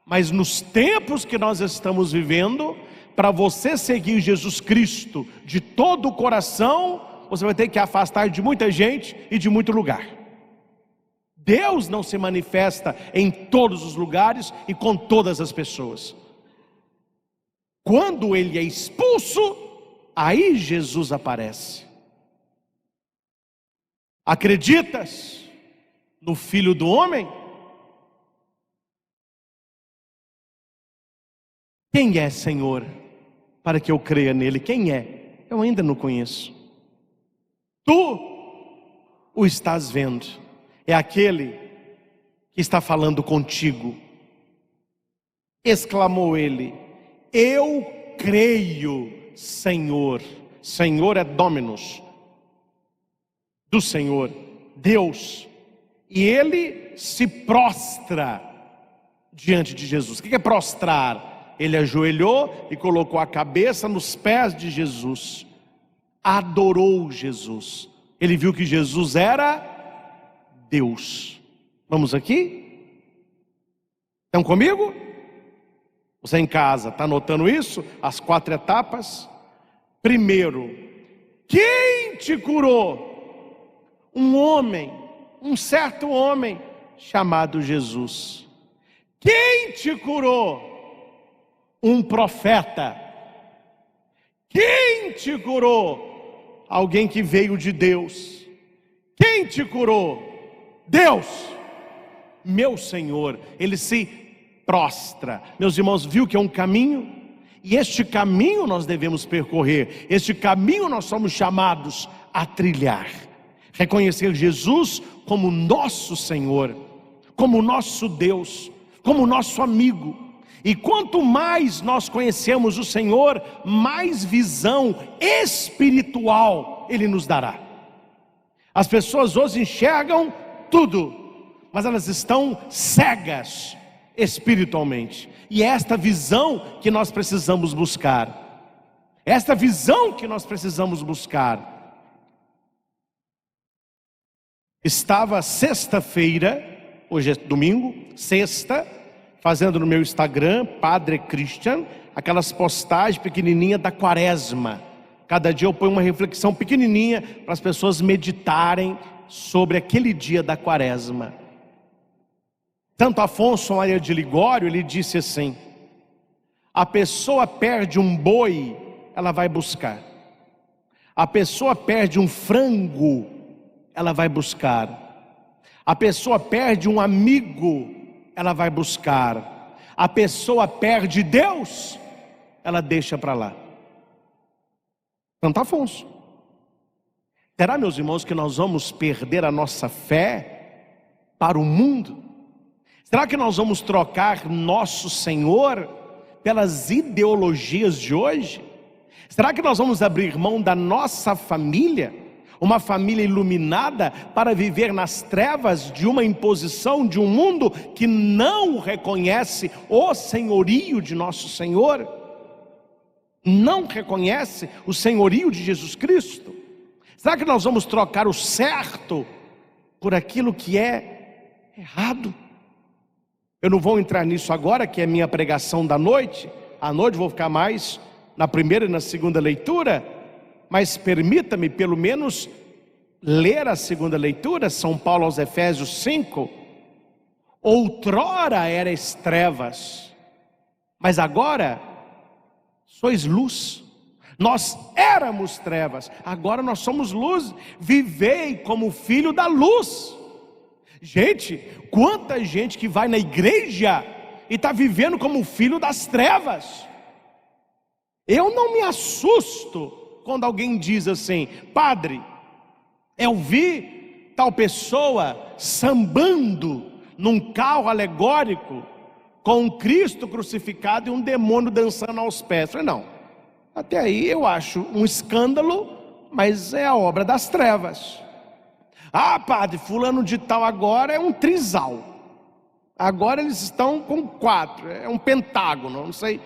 mas nos tempos que nós estamos vivendo, para você seguir Jesus Cristo de todo o coração, você vai ter que afastar de muita gente e de muito lugar. Deus não se manifesta em todos os lugares e com todas as pessoas. Quando ele é expulso, aí Jesus aparece. Acreditas no Filho do Homem? Quem é, Senhor, para que eu creia nele? Quem é? Eu ainda não conheço. Tu o estás vendo. É aquele que está falando contigo. Exclamou ele: eu creio, Senhor. Senhor é Dominus, do Senhor, Deus. E ele se prostra diante de Jesus. O que é prostrar? Ele ajoelhou e colocou a cabeça nos pés de Jesus. Adorou Jesus. Ele viu que Jesus era Deus. Vamos aqui? Estão comigo? Você em casa está anotando isso? As 4 etapas. Primeiro, quem te curou? Um homem, um certo homem chamado Jesus. Quem te curou? Um profeta. Quem te curou? Alguém que veio de Deus. Quem te curou? Deus, meu Senhor. Ele se prostra. Meus irmãos, viu que é um caminho? E este caminho nós devemos percorrer. Este caminho nós somos chamados a trilhar. Reconhecer Jesus como nosso Senhor, como nosso Deus, como nosso amigo. E quanto mais nós conhecemos o Senhor, mais visão espiritual Ele nos dará. As pessoas hoje enxergam tudo, mas elas estão cegas espiritualmente. E é esta visão que nós precisamos buscar. Esta visão que nós precisamos buscar. Estava sexta-feira, hoje é domingo, sexta, fazendo no meu Instagram, Padre Christian, aquelas postagens pequenininhas da quaresma. Cada dia eu ponho uma reflexão pequenininha para as pessoas meditarem sobre aquele dia da quaresma. Santo Afonso Maria de Ligório, ele disse assim: a pessoa perde um boi, ela vai buscar. A pessoa perde um frango, ela vai buscar. A pessoa perde um amigo, ela vai buscar. A pessoa perde Deus, ela deixa para lá. Santo Afonso. Será, meus irmãos, que nós vamos perder a nossa fé para o mundo? Será que nós vamos trocar nosso Senhor pelas ideologias de hoje? Será que nós vamos abrir mão da nossa família, uma família iluminada, para viver nas trevas de uma imposição de um mundo que não reconhece o senhorio de nosso Senhor? Não reconhece o senhorio de Jesus Cristo? Será que nós vamos trocar o certo por aquilo que é errado? Eu não vou entrar nisso agora, que é minha pregação da noite. À noite vou ficar mais na primeira e na segunda leitura, mas permita-me pelo menos ler a segunda leitura, São Paulo aos Efésios 5. Outrora erais trevas, mas agora sois luz. Nós éramos trevas, agora nós somos luz. Vivei como filho da luz. Gente, quanta gente que vai na igreja e está vivendo como filho das trevas. Eu não me assusto quando alguém diz assim: padre, eu vi tal pessoa sambando num carro alegórico com um Cristo crucificado e um demônio dançando aos pés. Eu falei, não, até aí eu acho um escândalo, mas é a obra das trevas. Ah, padre, fulano de tal agora é um trisal. Agora eles estão com 4, é um pentágono, não sei.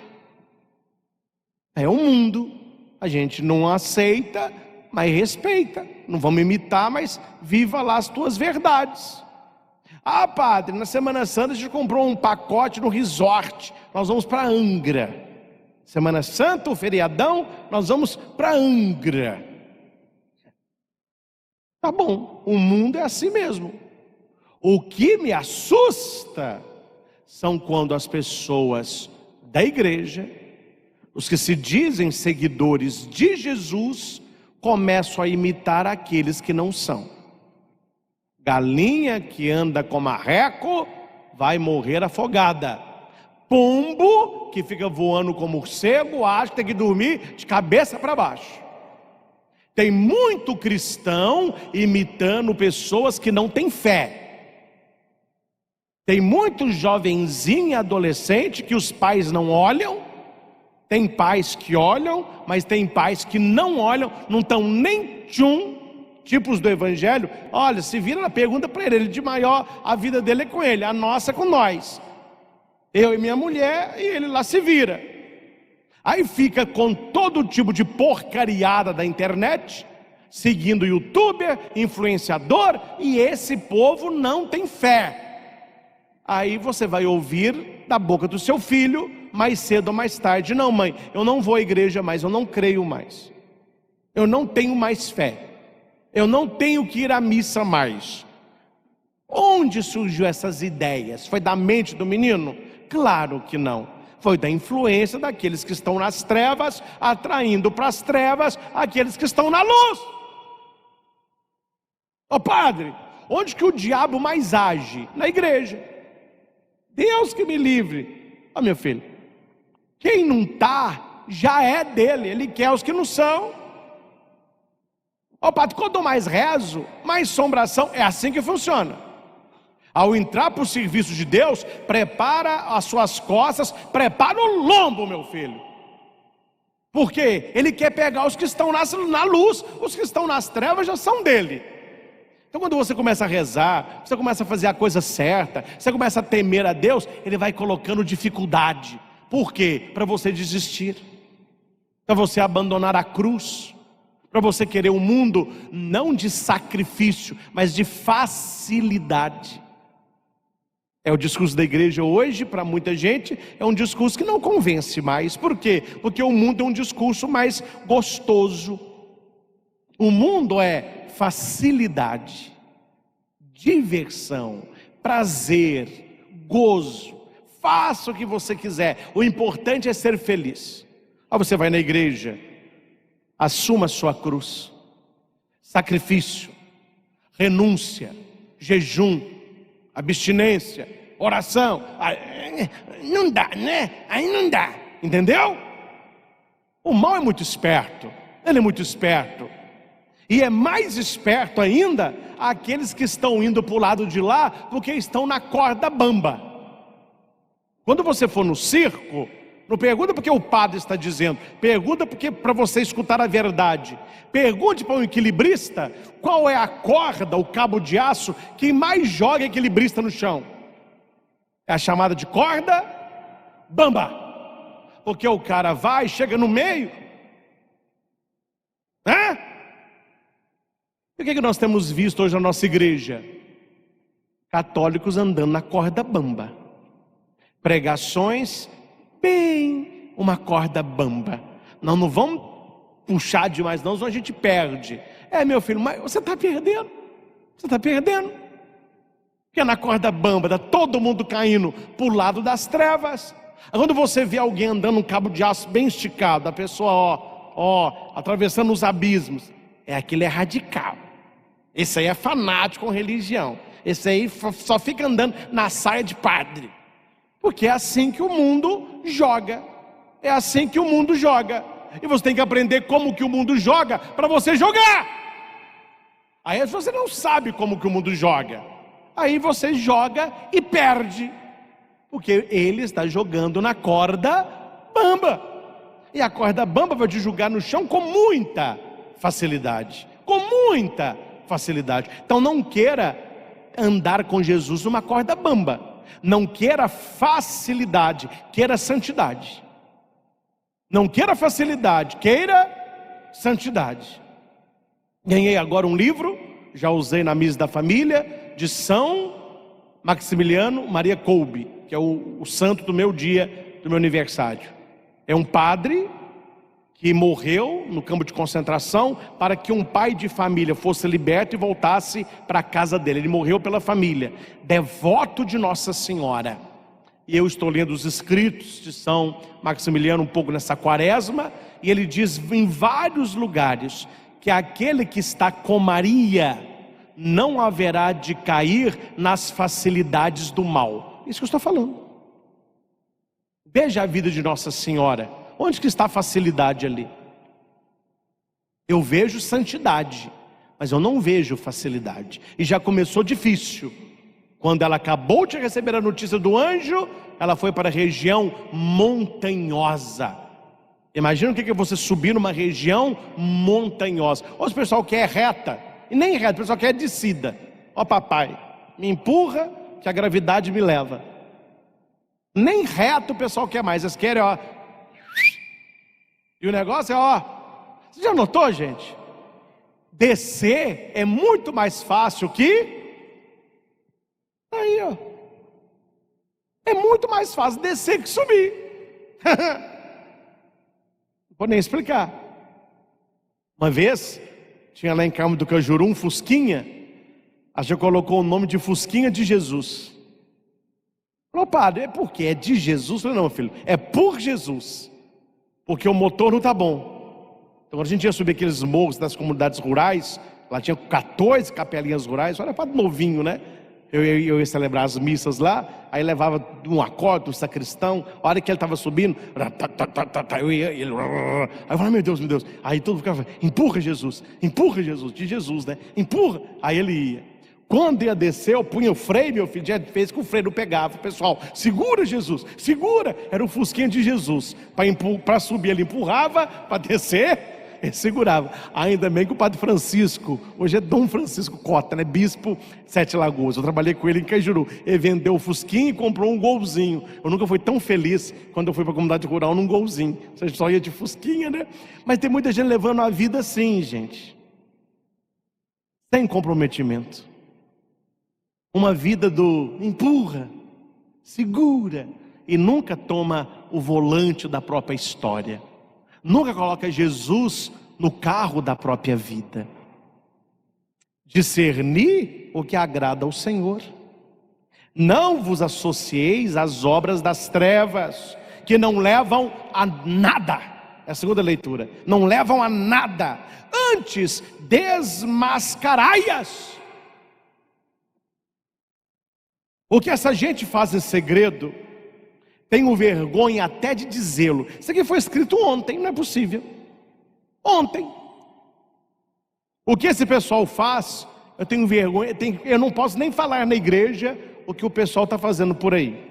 É o mundo, a gente não aceita, mas respeita. Não vamos imitar, mas viva lá as tuas verdades. Ah, padre, na Semana Santa a gente comprou um pacote no resort, nós vamos para Angra. Semana Santa, o feriadão, nós vamos para Angra. Tá bom, o mundo é assim mesmo. O que me assusta são quando as pessoas da igreja, os que se dizem seguidores de Jesus, começam a imitar aqueles que não são. Galinha que anda com marreco vai morrer afogada. Pombo que fica voando com morcego acha que tem que dormir de cabeça para baixo. Tem muito cristão imitando pessoas que não têm fé. Tem muito jovenzinho e adolescente que os pais não olham. Tem pais que olham, mas tem pais que não olham, não estão nem tipos do evangelho. Olha, se vira, pergunta para ele de maior, a vida dele é com ele, a nossa é com nós. Eu e minha mulher, e ele lá se vira. Aí fica com todo tipo de porcariada da internet, seguindo youtuber, influenciador, e esse povo não tem fé. Aí você vai ouvir da boca do seu filho, mais cedo ou mais tarde: não, mãe, eu não vou à igreja mais, eu não creio mais, eu não tenho mais fé, eu não tenho que ir à missa mais. Onde surgiu essas ideias? Foi da mente do menino? Claro que não. Foi da influência daqueles que estão nas trevas, atraindo para as trevas aqueles que estão na luz. Ô padre, onde que o diabo mais age? Na igreja. Deus que me livre. Ó meu filho, quem não está, já é dele, ele quer os que não são. Ó padre, quanto mais rezo, mais assombração. É assim que funciona. Ao entrar para o serviço de Deus, prepara as suas costas, prepara o lombo, meu filho. Porque ele quer pegar os que estão na luz, os que estão nas trevas já são dele. Então quando você começa a rezar, você começa a fazer a coisa certa, você começa a temer a Deus, ele vai colocando dificuldade. Por quê? Para você desistir, para você abandonar a cruz, para você querer um mundo não de sacrifício, mas de facilidade. É o discurso da igreja hoje, para muita gente, é um discurso que não convence mais. Por quê? Porque o mundo é um discurso mais gostoso. O mundo é facilidade, diversão, prazer, gozo. Faça o que você quiser, o importante é ser feliz. Aí você vai na igreja, assuma a sua cruz, sacrifício, renúncia, jejum, abstinência, oração. Não dá, né? Aí não dá, entendeu? O mal é muito esperto, ele é muito esperto. E é mais esperto ainda aqueles que estão indo para o lado de lá, porque estão na corda bamba. Quando você for no circo, não pergunta porque o padre está dizendo, pergunta porque para você escutar a verdade. Pergunte para um equilibrista qual é a corda, o cabo de aço que mais joga equilibrista no chão. É a chamada de corda bamba. Porque o cara vai, chega no meio. E o que nós temos visto hoje na nossa igreja? Católicos andando na corda bamba. Pregações bem uma corda bamba. Não vamos puxar demais não, senão a gente perde. Meu filho, mas você está perdendo. Você está perdendo. Porque na corda bamba está todo mundo caindo para o lado das trevas. Quando você vê alguém andando um cabo de aço bem esticado, a pessoa atravessando os abismos, aquele é radical. Esse aí é fanático com religião. Esse aí só fica andando na saia de padre. Porque é assim que o mundo joga. É assim que o mundo joga. E você tem que aprender como que o mundo joga para você jogar. Aí você não sabe como que o mundo joga. Aí você joga e perde. Porque ele está jogando na corda bamba. E a corda bamba vai te jogar no chão com muita facilidade. Com muita facilidade. Então não queira andar com Jesus numa corda bamba. Não queira facilidade, queira santidade. Não queira facilidade, queira santidade. Ganhei agora um livro, já usei na missa da família, de São Maximiliano Maria Kolbe, que é o santo do meu dia, do meu aniversário. É um padre que morreu no campo de concentração para que um pai de família fosse liberto e voltasse para a casa dele. Ele morreu pela família, devoto de Nossa Senhora. E eu estou lendo os escritos de São Maximiliano um pouco nessa quaresma, e ele diz em vários lugares que aquele que está com Maria não haverá de cair nas facilidades do mal. Isso que eu estou falando. Veja a vida de Nossa Senhora. Onde que está a facilidade ali? Eu vejo santidade, mas eu não vejo facilidade. E já começou difícil. Quando ela acabou de receber a notícia do anjo, ela foi para a região montanhosa. Imagina o que é você subir numa região montanhosa. Ou o pessoal quer reta, e nem reta, o pessoal quer descida. Ó papai, me empurra que a gravidade me leva. Nem reto o pessoal quer mais, eles querem ó. E o negócio é ó. Você já notou, gente? Descer é muito mais fácil que... Aí ó. É muito mais fácil descer que subir. Não vou nem explicar. Uma vez, tinha lá em Carmo do Cajuru um Fusquinha. A gente colocou o nome de Fusquinha de Jesus. Falou, padre, é porque é de Jesus? Eu falei, não, filho, é por Jesus. Porque o motor não está bom. Então, quando a gente ia subir aqueles morros das comunidades rurais, lá tinha 14 capelinhas rurais, olha, padre novinho, né? Eu ia celebrar as missas lá, aí levava um acorde, um sacristão, a hora que ele estava subindo, eu ia, aí eu falava, meu Deus, aí todo mundo ficava, empurra Jesus, de Jesus, né? Empurra, aí ele ia. Quando ia descer, eu punha o freio, meu filho, já fez que o freio não pegava, o pessoal, segura Jesus, segura, era o Fusquinha de Jesus, para subir ele empurrava, para descer, ele segurava. Ainda bem que o padre Francisco, hoje é Dom Francisco Cota, né? Bispo Sete Lagoas. Eu trabalhei com ele em Cajuru. Ele vendeu o Fusquinha e comprou um Golzinho. Eu nunca fui tão feliz quando eu fui para a comunidade rural num Golzinho. Você só ia de Fusquinha, né? Mas tem muita gente levando a vida assim, gente, sem comprometimento. Uma vida do empurra, segura, e nunca toma o volante da própria história. Nunca coloca Jesus no carro da própria vida. Discernir o que agrada ao Senhor. Não vos associeis às obras das trevas, que não levam a nada. É a segunda leitura. Não levam a nada. Antes, desmascarai-as. O que essa gente faz em segredo, tenho vergonha até de dizê-lo. Isso aqui foi escrito ontem, não é possível. Ontem. O que esse pessoal faz, eu tenho vergonha, eu não posso nem falar na igreja o que o pessoal está fazendo por aí.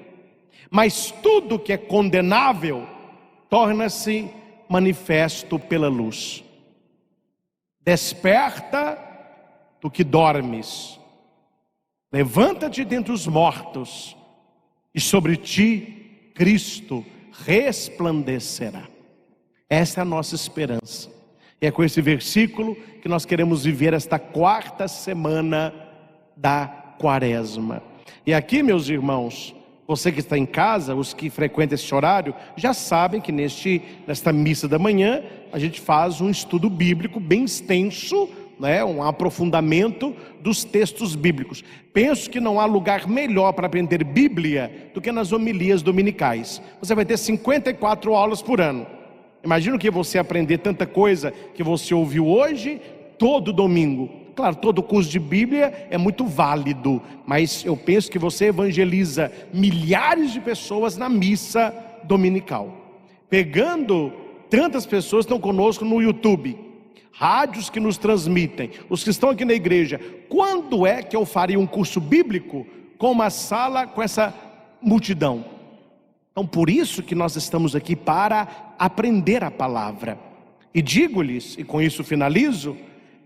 Mas tudo que é condenável, torna-se manifesto pela luz. Desperta do que dormes. Levanta-te dentre os mortos, e sobre ti Cristo resplandecerá. Essa é a nossa esperança. E é com esse versículo que nós queremos viver esta quarta semana da Quaresma. E aqui, meus irmãos, você que está em casa, os que frequentam esse horário, já sabem que nesta missa da manhã, a gente faz um estudo bíblico bem extenso, né, um aprofundamento dos textos bíblicos. Penso que não há lugar melhor para aprender Bíblia do que nas homilias dominicais. Você vai ter 54 aulas por ano. Imagino que você aprender tanta coisa que você ouviu hoje, todo domingo. Claro, todo curso de Bíblia é muito válido, mas eu penso que você evangeliza milhares de pessoas na missa dominical. Pegando tantas pessoas que estão conosco no YouTube, rádios que nos transmitem, os que estão aqui na igreja. Quando é que eu faria um curso bíblico com uma sala com essa multidão? Então por isso que nós estamos aqui, para aprender a palavra. E digo-lhes, e com isso finalizo,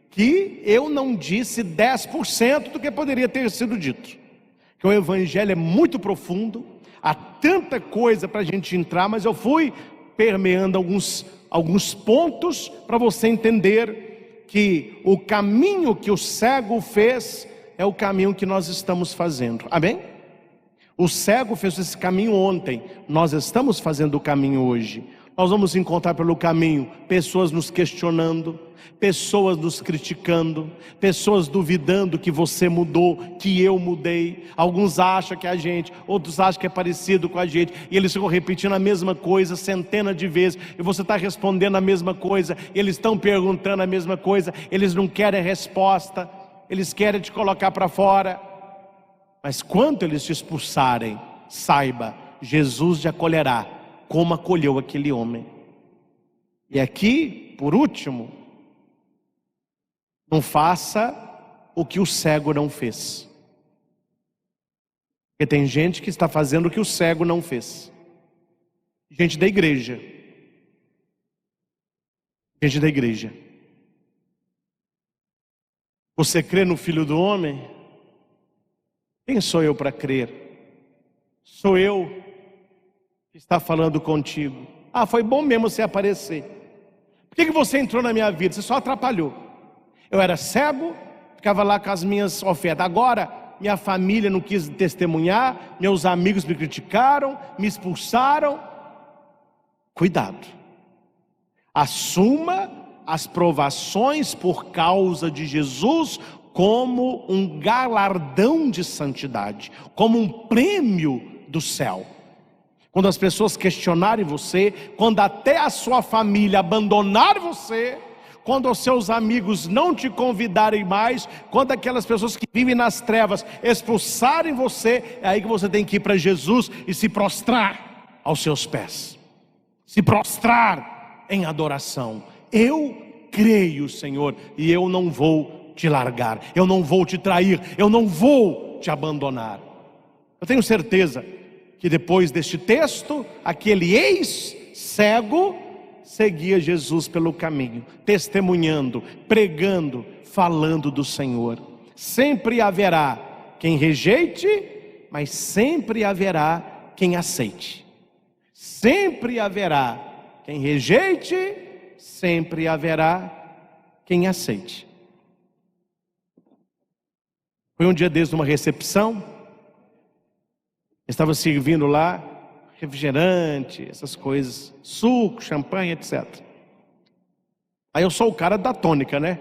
que eu não disse 10% do que poderia ter sido dito. Que o evangelho é muito profundo, há tanta coisa para a gente entrar, mas eu fui permeando alguns pontos para você entender que o caminho que o cego fez é o caminho que nós estamos fazendo. Amém? O cego fez esse caminho ontem, nós estamos fazendo o caminho hoje. Nós vamos encontrar pelo caminho pessoas nos questionando, pessoas nos criticando, pessoas duvidando que você mudou, que eu mudei. Alguns acham que é a gente, outros acham que é parecido com a gente, e eles ficam repetindo a mesma coisa centenas de vezes, e você está respondendo a mesma coisa, eles estão perguntando a mesma coisa, eles não querem resposta, eles querem te colocar para fora. Mas quando eles te expulsarem, saiba, Jesus te acolherá, como acolheu aquele homem. E aqui, por último, não faça o que o cego não fez. Porque tem gente que está fazendo o que o cego não fez. Gente da igreja. Gente da igreja. Você crê no Filho do Homem? Quem sou eu para crer? Sou eu que está falando contigo. Ah, foi bom mesmo você aparecer. Por que você entrou na minha vida? Você só atrapalhou. Eu era cego, ficava lá com as minhas ofertas. Agora, minha família não quis testemunhar, meus amigos me criticaram, me expulsaram. Cuidado. Assuma as provações por causa de Jesus como um galardão de santidade, como um prêmio do céu. Quando as pessoas questionarem você, quando até a sua família abandonar você, quando os seus amigos não te convidarem mais, quando aquelas pessoas que vivem nas trevas expulsarem você, é aí que você tem que ir para Jesus e se prostrar aos seus pés, se prostrar em adoração. Eu creio, Senhor, e eu não vou te largar, eu não vou te trair, eu não vou te abandonar. Eu tenho certeza que depois deste texto, aquele ex-cego seguia Jesus pelo caminho, testemunhando, pregando, falando do Senhor. Sempre haverá quem rejeite, mas sempre haverá quem aceite. Sempre haverá quem rejeite, sempre haverá quem aceite. Foi um dia desde uma recepção, estava servindo lá refrigerante, essas coisas, suco, champanhe, etc. Aí eu sou o cara da tônica, né?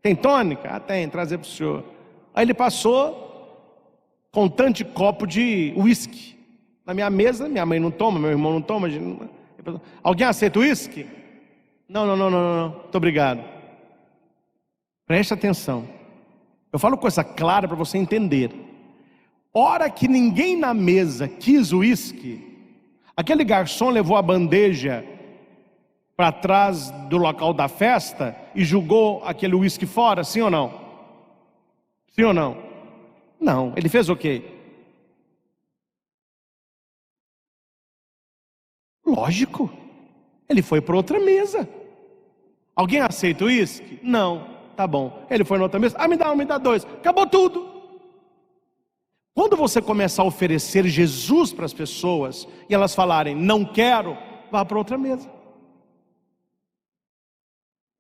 Tem tônica? Ah, tem, trazer para o senhor. Aí ele passou com um tanto de copo de uísque na minha mesa. Minha mãe não toma, meu irmão não toma. Alguém aceita uísque? Não, muito obrigado. Preste atenção. Eu falo coisa clara para você entender. Hora que ninguém na mesa quis uísque, aquele garçom levou a bandeja para trás do local da festa e jogou aquele uísque fora, sim ou não? Sim ou não? Não, ele fez o quê? Lógico, ele foi para outra mesa. Alguém aceita o uísque? Não, tá bom. Ele foi na outra mesa, me dá um, me dá dois, acabou tudo. Quando você começar a oferecer Jesus para as pessoas e elas falarem, não quero, vá para outra mesa.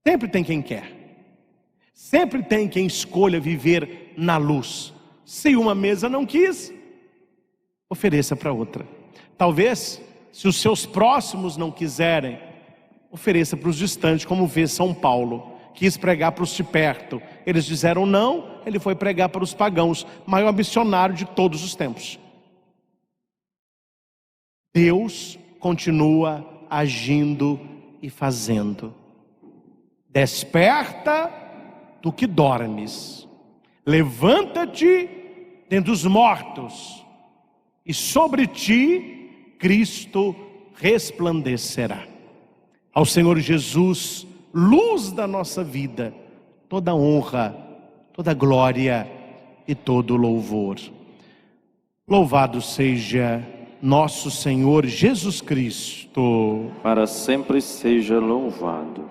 Sempre tem quem quer. Sempre tem quem escolha viver na luz. Se uma mesa não quis, ofereça para outra. Talvez, se os seus próximos não quiserem, ofereça para os distantes, como vê São Paulo. Quis pregar para os de perto, eles disseram não, ele foi pregar para os pagãos, maior missionário de todos os tempos. Deus continua agindo e fazendo. Desperta do que dormes, levanta-te dentre os mortos, e sobre ti Cristo resplandecerá. Ao Senhor Jesus, luz da nossa vida, toda honra, toda glória e todo louvor. Louvado seja nosso Senhor Jesus Cristo. Para sempre seja louvado.